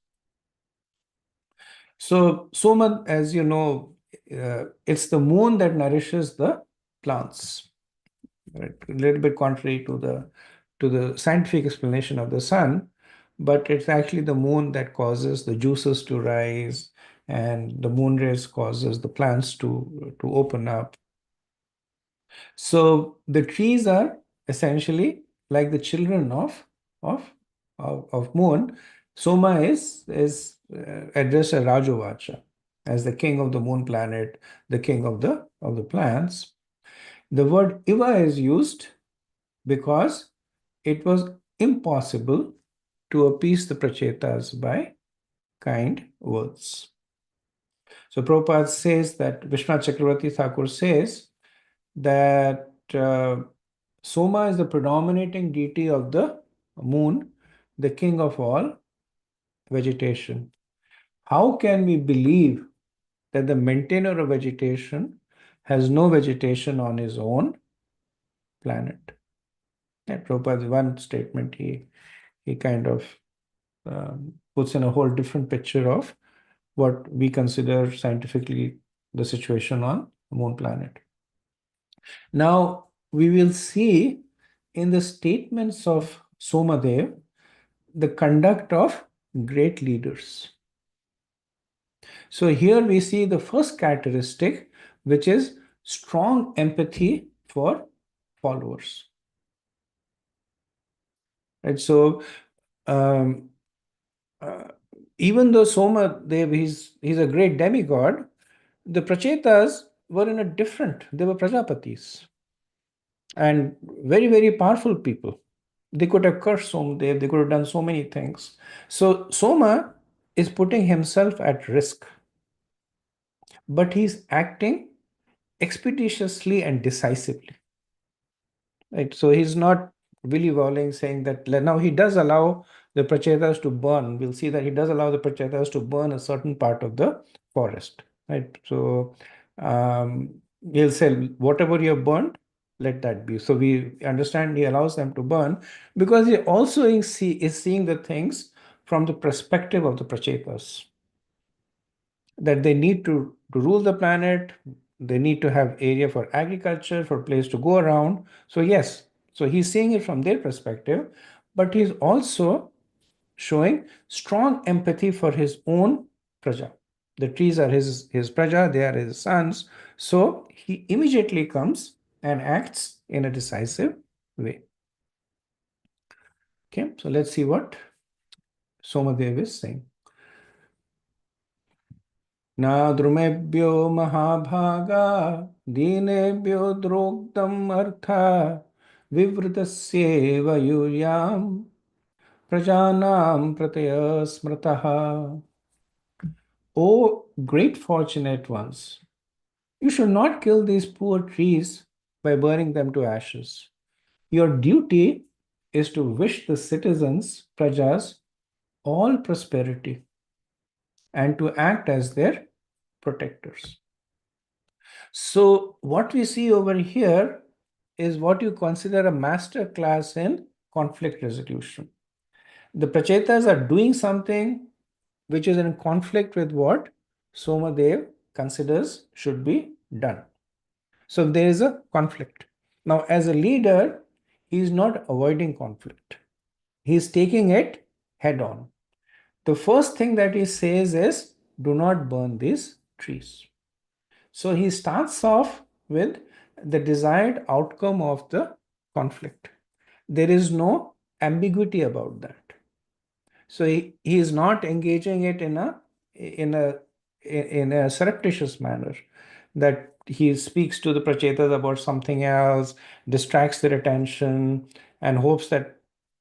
So, Soma, as you know, it's the moon that nourishes the plants. Right? A little bit contrary to the scientific explanation of the sun, but it's actually the moon that causes the juices to rise, and the moon rays causes the plants to open up. So the trees are essentially like the children of moon. Soma is addressed as Rajovacha, as the king of the moon planet, the king of the plants. The word Iva is used because it was impossible to appease the Prachetas by kind words. So Prabhupada says that Vishwanath Chakravarti Thakur says that Soma is the predominating deity of the moon, the king of all vegetation. How can we believe that the maintainer of vegetation has no vegetation on his own planet? Yeah, Prabhupada's one statement, he kind of puts in a whole different picture of what we consider scientifically the situation on the moon planet. Now, we will see in the statements of Somadev the conduct of great leaders. So, here we see the first characteristic, which is strong empathy for followers. Right? So, um, uh, even though Somadev he's a great demigod, the Prachetas were in a different, they were Prajapatis and very, very powerful people. They could have cursed Somadev, they could have done so many things. So Soma is putting himself at risk, but he's acting expeditiously and decisively. Right? So he's not willy-walling saying that now he does allow the Prachetas to burn. We'll see that he does allow the Prachetas to burn a certain part of the forest. Right? So he'll say, whatever you have burned, let that be. So we understand he allows them to burn because he also is seeing the things from the perspective of the Prachetas, that they need to rule the planet, they need to have area for agriculture, for place to go around. So yes, so he's seeing it from their perspective, but he's also showing strong empathy for his own praja. The trees are his praja, they are his sons. So he immediately comes and acts in a decisive way. Okay, so let's see what Somadev is saying. न द्रुमेभ्यो महाभागा दीनेभ्यो द्रोग्धम् अर्था विवृतस्येव यूयाम् प्रजानां प्रतय स्मृतः. O great fortunate ones, you should not kill these poor trees by burning them to ashes. Your duty is to wish the citizens, prajas, all prosperity and to act as their protectors. So what we see over here is what you consider a master class in conflict resolution. The Prachetas are doing something which is in conflict with what Somadev considers should be done. So there is a conflict. Now, as a leader, he is not avoiding conflict. He is taking it head on. The first thing that he says is, do not burn these trees. So he starts off with the desired outcome of the conflict. There is no ambiguity about that. So he is not engaging it in a surreptitious manner. that he speaks to the prachetas about something else, distracts their attention, and hopes that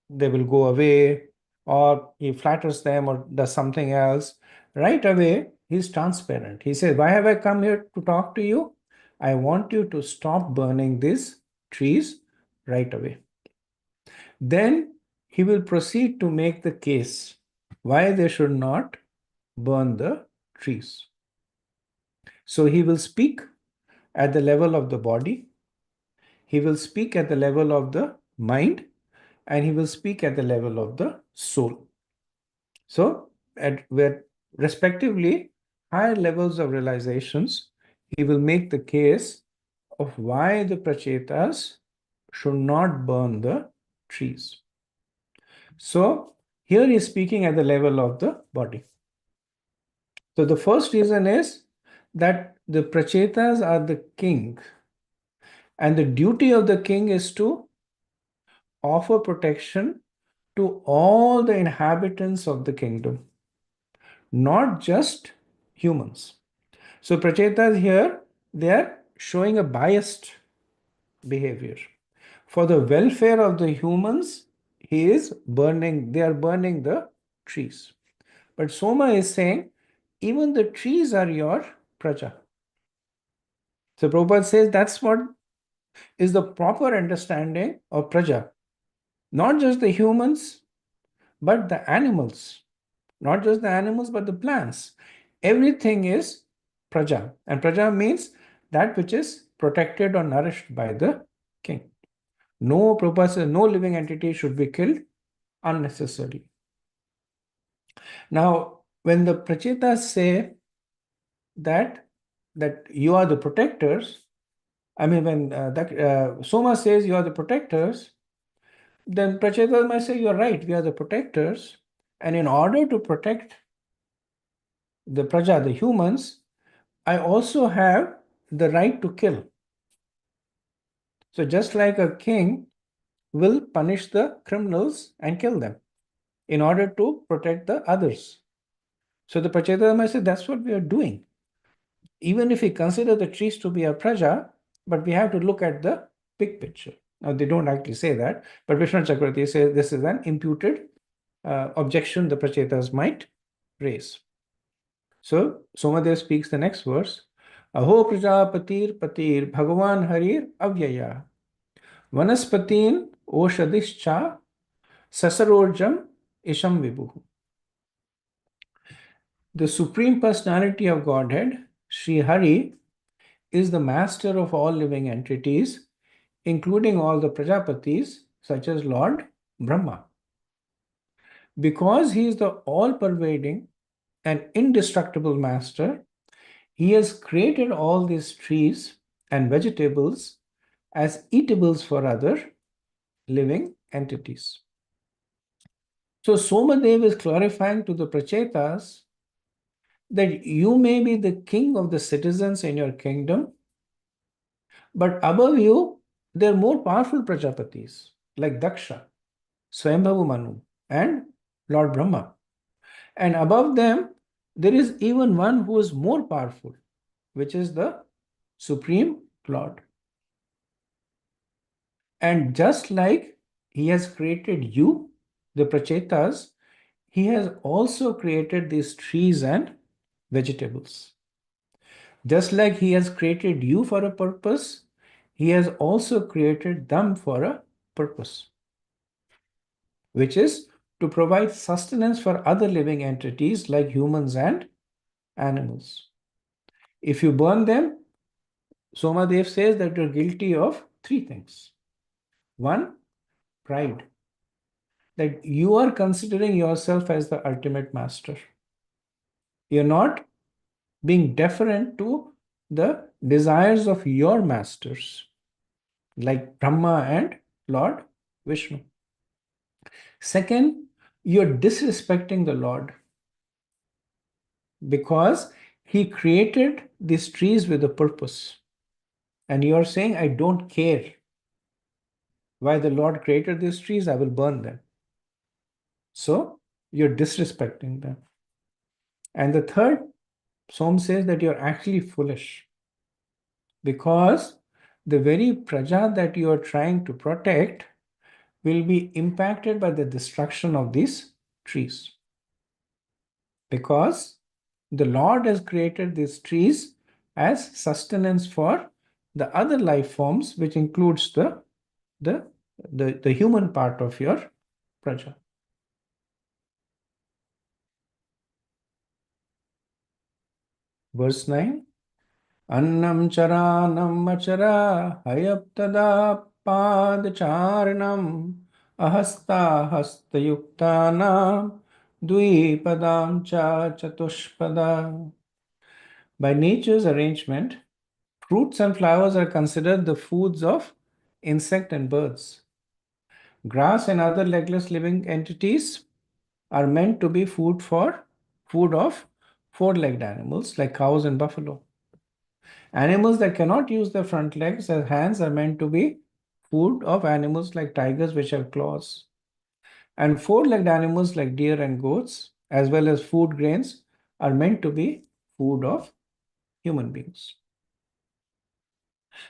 they will go away, or he flatters them or does something else. Right away, he's transparent. He says, why have I come here to talk to you? I want you to stop burning these trees right away. Then he will proceed to make the case why they should not burn the trees. So he will speak at the level of the body, he will speak at the level of the mind, and he will speak at the level of the soul. So, at where respectively higher levels of realizations, he will make the case of why the prachetas should not burn the trees. So, here he is speaking at the level of the body. So, the first reason is that the prachetas are the king, and the duty of the king is to offer protection to all the inhabitants of the kingdom, not just humans. So prachetas here, they are showing a biased behavior. For the welfare of the humans, they are burning the trees. But Soma is saying, even the trees are your praja. So Prabhupada says that's what is the proper understanding of praja. Not just the humans, but the animals. Not just the animals, but the plants. Everything is praja. And praja means that which is protected or nourished by the king. No purpose, no living entity should be killed unnecessarily. Now, when the prachetas say that you are the protectors, I mean, when Soma says you are the protectors, then prachetas might say you are right, we are the protectors, and in order to protect the praja, the humans, I also have the right to kill. So just like a king will punish the criminals and kill them in order to protect the others. So the Prachetamaya said that's what we are doing. Even if we consider the trees to be a praja, but we have to look at the big picture. Now they don't actually say that, but Vishnu Chakravarti says this is an imputed objection the Prachetas might raise. So Somadev speaks the next verse. Aho prajapatir patir bhagavan harir avyaya vanaspatin oshadischa sasarorjam isham vibhu. The Supreme Personality of Godhead, Sri Hari, is the master of all living entities, including all the Prajapatis, such as Lord Brahma. Because he is the all pervading and indestructible master, he has created all these trees and vegetables as eatables for other living entities. So Somadev is clarifying to the Prachetas that you may be the king of the citizens in your kingdom, but above you, there are more powerful Prajapatis like Daksha, Swayambhavu Manu, and Lord Brahma. And above them, there is even one who is more powerful, which is the Supreme Lord. And just like he has created you, the Prachetas, he has also created these trees and vegetables. Just like he has created you for a purpose, he has also created them for a purpose, which is to provide sustenance for other living entities like humans and animals. If you burn them, Somadev says that you're guilty of three things. One, pride, that you are considering yourself as the ultimate master. You're not being deferent to the desires of your masters, like Brahma and Lord Vishnu. Second, you're disrespecting the Lord because he created these trees with a purpose. And you're saying, I don't care why the Lord created these trees, I will burn them. So you're disrespecting them. And the third, Som says that you're actually foolish because the very praja that you are trying to protect will be impacted by the destruction of these trees. Because the Lord has created these trees as sustenance for the other life forms, which includes the, the human part of your praja. Verse 9. Annam charanam achara hayaptada padcharanam ahasta hastayuktanam dvipadam cha chatushpada. By nature's arrangement, fruits and flowers are considered the foods of insect and birds. Grass and other legless living entities are meant to be food of four-legged animals like cows and buffalo. Animals that cannot use their front legs as hands are meant to be food of animals like tigers, which have claws. And four-legged animals like deer and goats, as well as food grains, are meant to be food of human beings.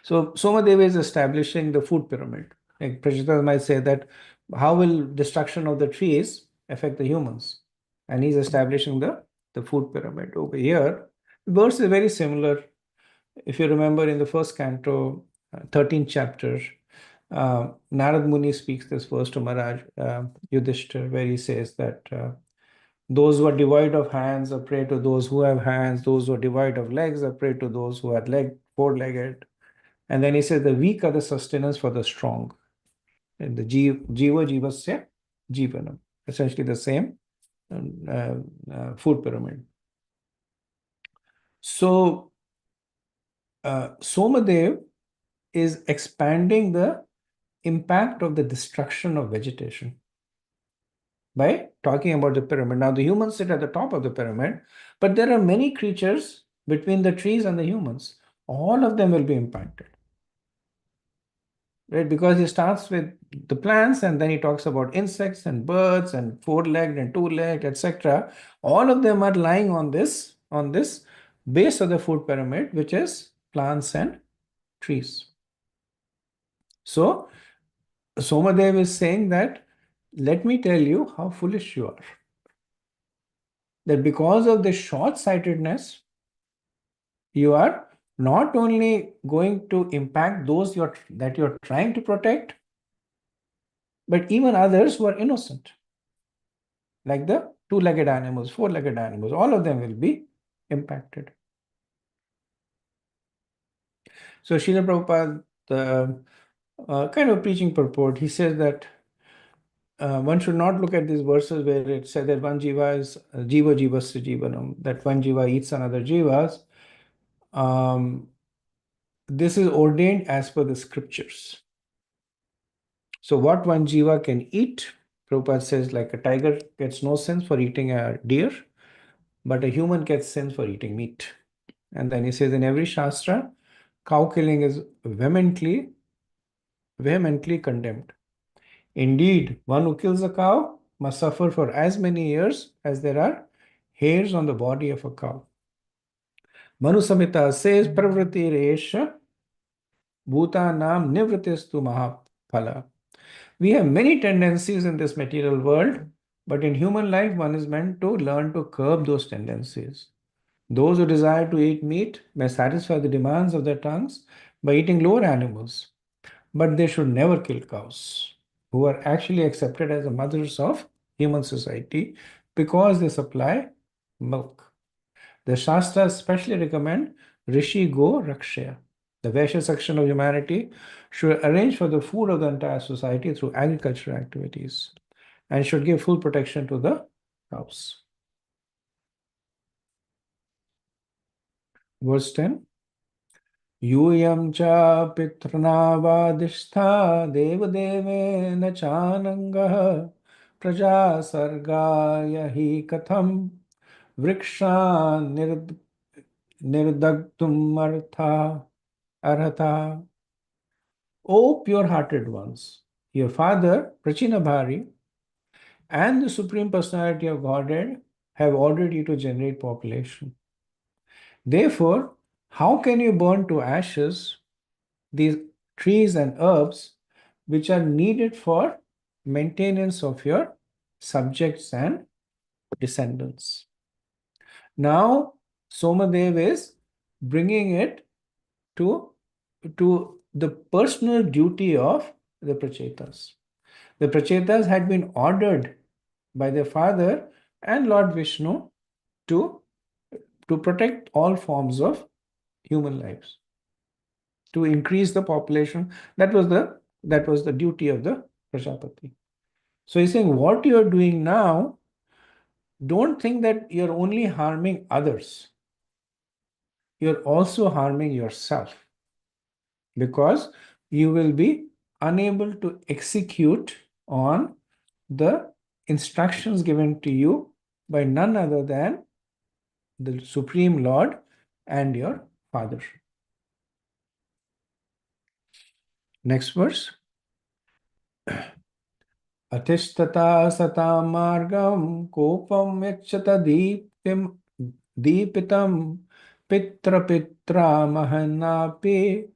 So Somadeva is establishing the food pyramid. Like Prajita might say that how will destruction of the trees affect the humans? And he's establishing the food pyramid over here. The verse is very similar. If you remember in the first canto, 13th chapter, Narad Muni speaks this verse to Maharaj Yudhishthir, where he says that those who are devoid of hands are prey to those who have hands, those who are devoid of legs are prey to those who are four-legged. And then he says the weak are the sustenance for the strong. And the jiva jivasya jivanam. Essentially the same food pyramid. So Somadev is expanding the impact of the destruction of vegetation by talking about the pyramid. Now the humans sit at the top of the pyramid, but there are many creatures between the trees and the humans. All of them will be impacted. Right? Because he starts with the plants and then he talks about insects and birds and four-legged and two-legged, etc. All of them are lying on this base of the food pyramid, which is plants and trees. So Somadev is saying that, let me tell you how foolish you are. That because of the short-sightedness, you are not only going to impact those that you're trying to protect, but even others who are innocent, like the two-legged animals, four-legged animals, all of them will be impacted. So Srila Prabhupada, the kind of preaching purport, he says that one should not look at these verses where it said that one jiva is jiva jivasya jivanam, that one jiva eats another jivas. This is ordained as per the scriptures. So what one jiva can eat, Prabhupada says, like a tiger gets no sense for eating a deer, but a human gets sense for eating meat. And then he says in every shastra, cow killing is vehemently condemned. Indeed, one who kills a cow must suffer for as many years as there are hairs on the body of a cow. Manu Samhita says, Pravriti Resha Bhutanam Nivritis Mahaphala. We have many tendencies in this material world, but in human life, one is meant to learn to curb those tendencies. Those who desire to eat meat may satisfy the demands of their tongues by eating lower animals, but they should never kill cows, who are actually accepted as the mothers of human society because they supply milk. The Shastras especially recommend Rishi Go Rakshaya. The Vaishya section of humanity should arrange for the food of the entire society through agricultural activities and should give full protection to the cows. Verse 10. Yuyam cha pitranavadistha devadevena chanangah praja sargaya hi katham vriksha nirdagtum arhatha. O pure-hearted ones, your father, Prachinabhari, and the Supreme Personality of Godhead have ordered you to generate population. Therefore, How can you burn to ashes these trees and herbs which are needed for maintenance of your subjects and descendants? Now, Somadev is bringing it to, to the personal duty of the Prachetas. The Prachetas had been ordered by their father and Lord Vishnu to, to protect all forms of human lives, to increase the population. That was the duty of the Prajapati. So he's saying what you are doing now, don't think that you're only harming others. You're also harming yourself, because you will be unable to execute on the instructions given to you by none other than the Supreme Lord and your Father. Next verse. Atistata satam margam kopam yachata deepitam pitra pitra mahanapi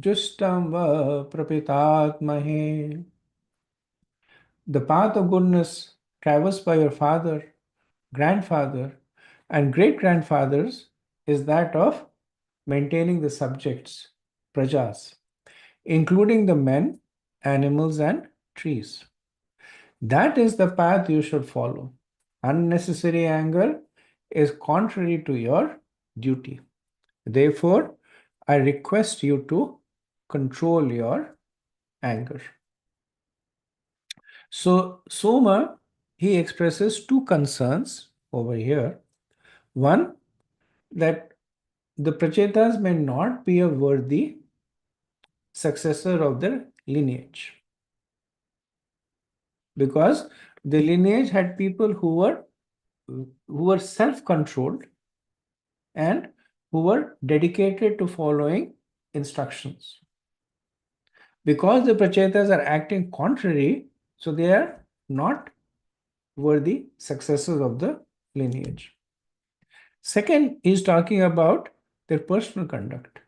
justam va prapitatmahe. The path of goodness traversed by your father, grandfather, and great grandfathers is that of maintaining the subjects, prajas, including the men, animals, and trees. That is the path you should follow. Unnecessary anger is contrary to your duty. Therefore, I request you to control your anger. So, Soma, he expresses two concerns over here. One, that the Prachetas may not be a worthy successor of their lineage, because the lineage had people who were self-controlled and who were dedicated to following instructions. Because the Prachetas are acting contrary, so they are not worthy successors of the lineage. Second, he's talking about their personal conduct.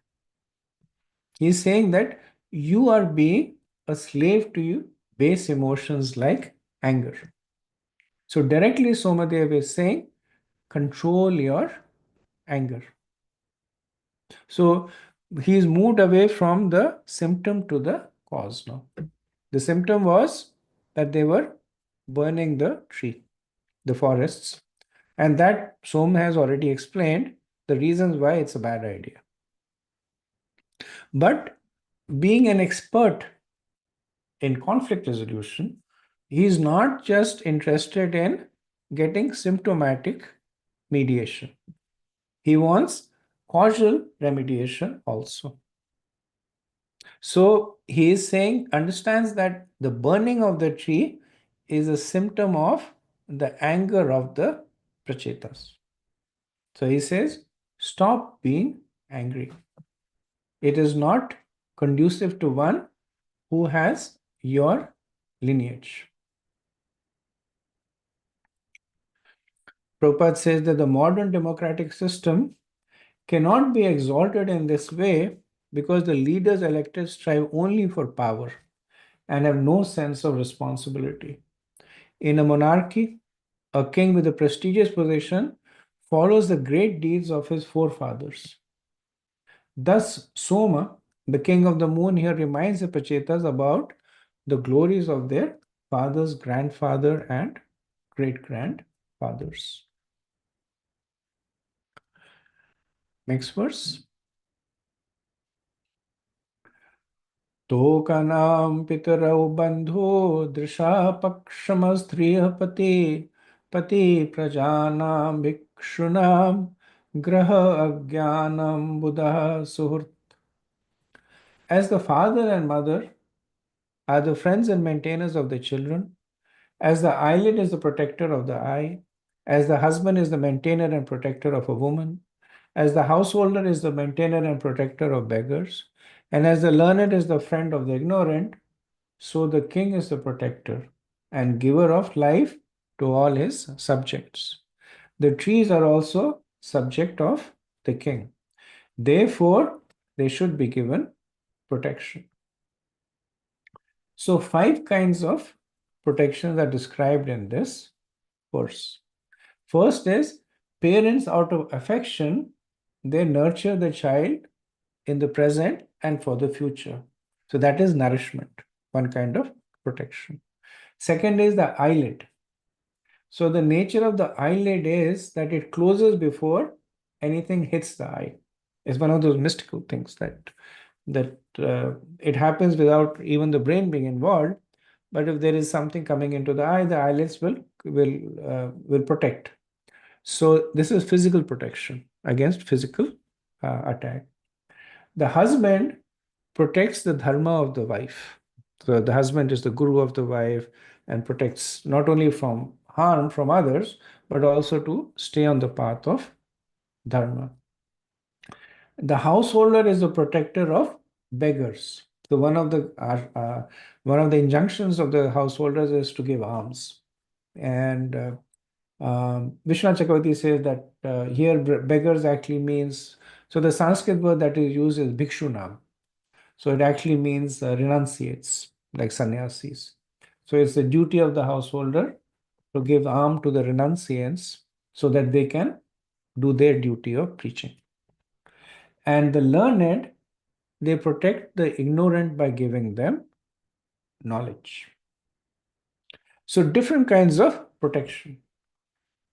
He's saying that you are being a slave to you base emotions like anger. So directly Somadev is saying, control your anger. So he's moved away from the symptom to the cause now. The symptom was that they were burning the tree, the forests, and that Som has already explained the reasons why it's a bad idea. But being an expert in conflict resolution, he is not just interested in getting symptomatic mediation. He wants causal remediation also. So he is saying, understands that the burning of the tree is a symptom of the anger of the Prachetas. So he says, stop being angry. It is not conducive to one who has your lineage. Prabhupada says that the modern democratic system cannot be exalted in this way because the leaders elected strive only for power and have no sense of responsibility. In a monarchy, a king with a prestigious position follows the great deeds of his forefathers. Thus, Soma, the king of the moon, here reminds the Pachetas about the glories of their fathers, grandfather, and great grandfathers. Next verse. Tokanam pitarau bandho drisha pakshamastriya pati prajanam bhikshunam graha agyanam buddha suhurt. As the father and mother are the friends and maintainers of the children, as the eyelid is the protector of the eye, as the husband is the maintainer and protector of a woman, as the householder is the maintainer and protector of beggars, and as the learned is the friend of the ignorant, so the king is the protector and giver of life to all his subjects. The trees are also subject of the king. Therefore, they should be given protection. So 5 kinds of protections are described in this verse. First is parents out of affection, they nurture the child in the present and for the future. So that is nourishment, one kind of protection. Second is the eyelid. So the nature of the eyelid is that it closes before anything hits the eye. It's one of those mystical things that it happens without even the brain being involved. But if there is something coming into the eye, the eyelids will protect. So this is physical protection against physical attack. The husband protects the dharma of the wife. So the husband is the guru of the wife and protects not only from harm from others, but also to stay on the path of dharma. The householder is the protector of beggars. So one of the injunctions of the householders is to give alms. And Vishwanath Chakravarti says that here beggars actually means, so the Sanskrit word that is used is bhikshunam. So it actually means renunciates, like sannyasis. So it's the duty of the householder to give alms to the renunciants so that they can do their duty of preaching. And the learned, they protect the ignorant by giving them knowledge. So different kinds of protection.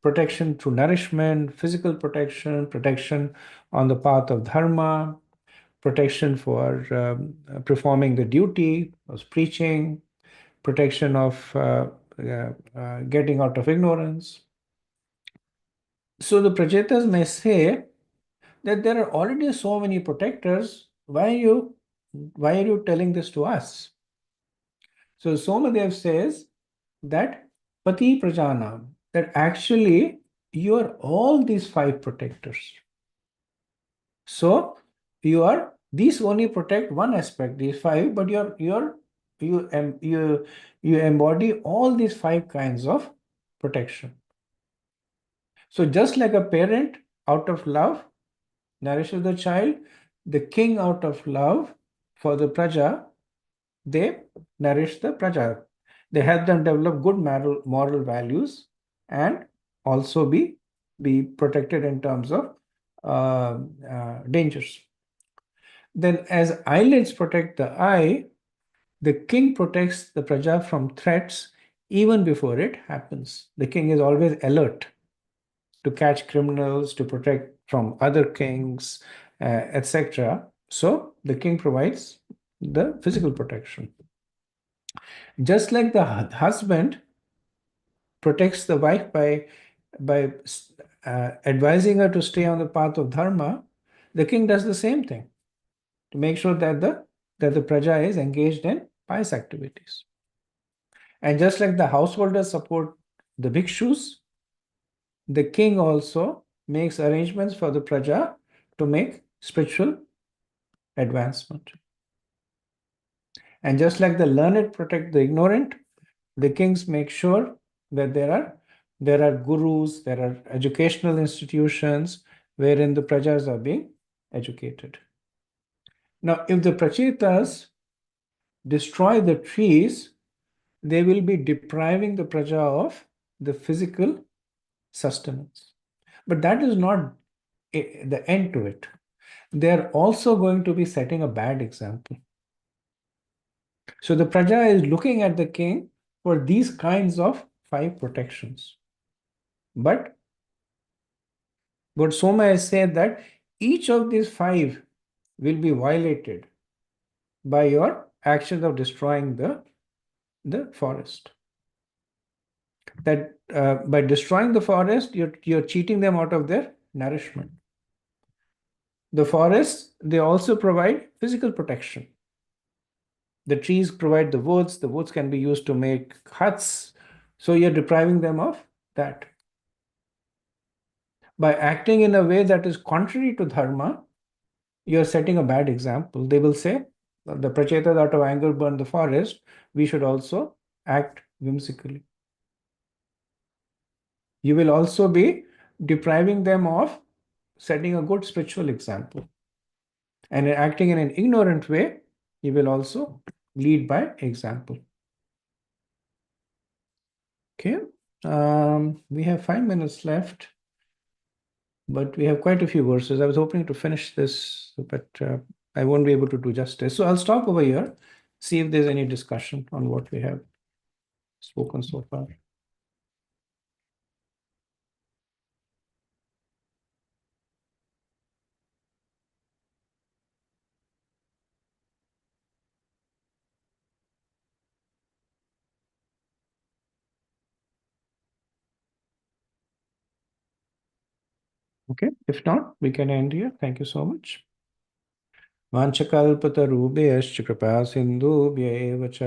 Protection through nourishment, physical protection, protection on the path of dharma, protection for performing the duty of preaching, protection of getting out of ignorance. So the Prachetas may say that there are already so many protectors. Why are you telling this to us? So Somadev says that Pati Prajanam, that actually you are all these 5 protectors. So these only protect one aspect, these 5, but you embody all these 5 kinds of protection. So just like a parent out of love nourishes the child, the king out of love for the praja, they nourish the praja. They help them develop good moral values and also be protected in terms of dangers. Then, as eyelids protect the eye, the king protects the praja from threats even before it happens. The king is always alert to catch criminals, to protect from other kings, etc. So the king provides the physical protection. Just like the husband protects the wife by advising her to stay on the path of dharma, the king does the same thing to make sure that the praja is engaged in pious activities. And just like the householders support the bhikshus, the king also makes arrangements for the praja to make spiritual advancement. And just like the learned protect the ignorant, the kings make sure that there are gurus, there are educational institutions wherein the prajas are being educated. Now, if the prachetas destroy the trees, they will be depriving the praja of the physical sustenance. But that is not the end to it. They are also going to be setting a bad example. So the praja is looking at the king for these kinds of 5 protections. But Soma has said that each of these 5 will be violated by your actions of destroying the forest. That by destroying the forest, you're cheating them out of their nourishment. The forests, they also provide physical protection. The trees provide the woods can be used to make huts. So you're depriving them of that. By acting in a way that is contrary to dharma, you're setting a bad example. They will say, the prachetas out of anger burn the forest, we should also act whimsically. You will also be depriving them of setting a good spiritual example. And acting in an ignorant way, he will also lead by example. Okay. We have 5 minutes left, but we have quite a few verses. I was hoping to finish this, but I won't be able to do justice. So I'll stop over here, see if there's any discussion on what we have spoken so far. Okay. If not, we can end here. Thank you so much. वाञ्छकल्पतरुभ्यश्च कृपा सिन्धुभ्य एव च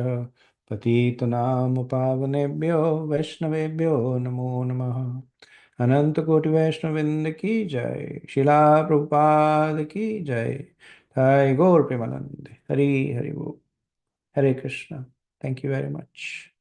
पतितनां पावनेभ्यो वैष्णवेभ्यो नमो नमः। अनंत कोटि वैष्णववृंद की जय। शिला प्रभुपाद की जय। जय गौर प्रेमानंद। हरि हरि बोल। हरे Krishna. Thank you very much.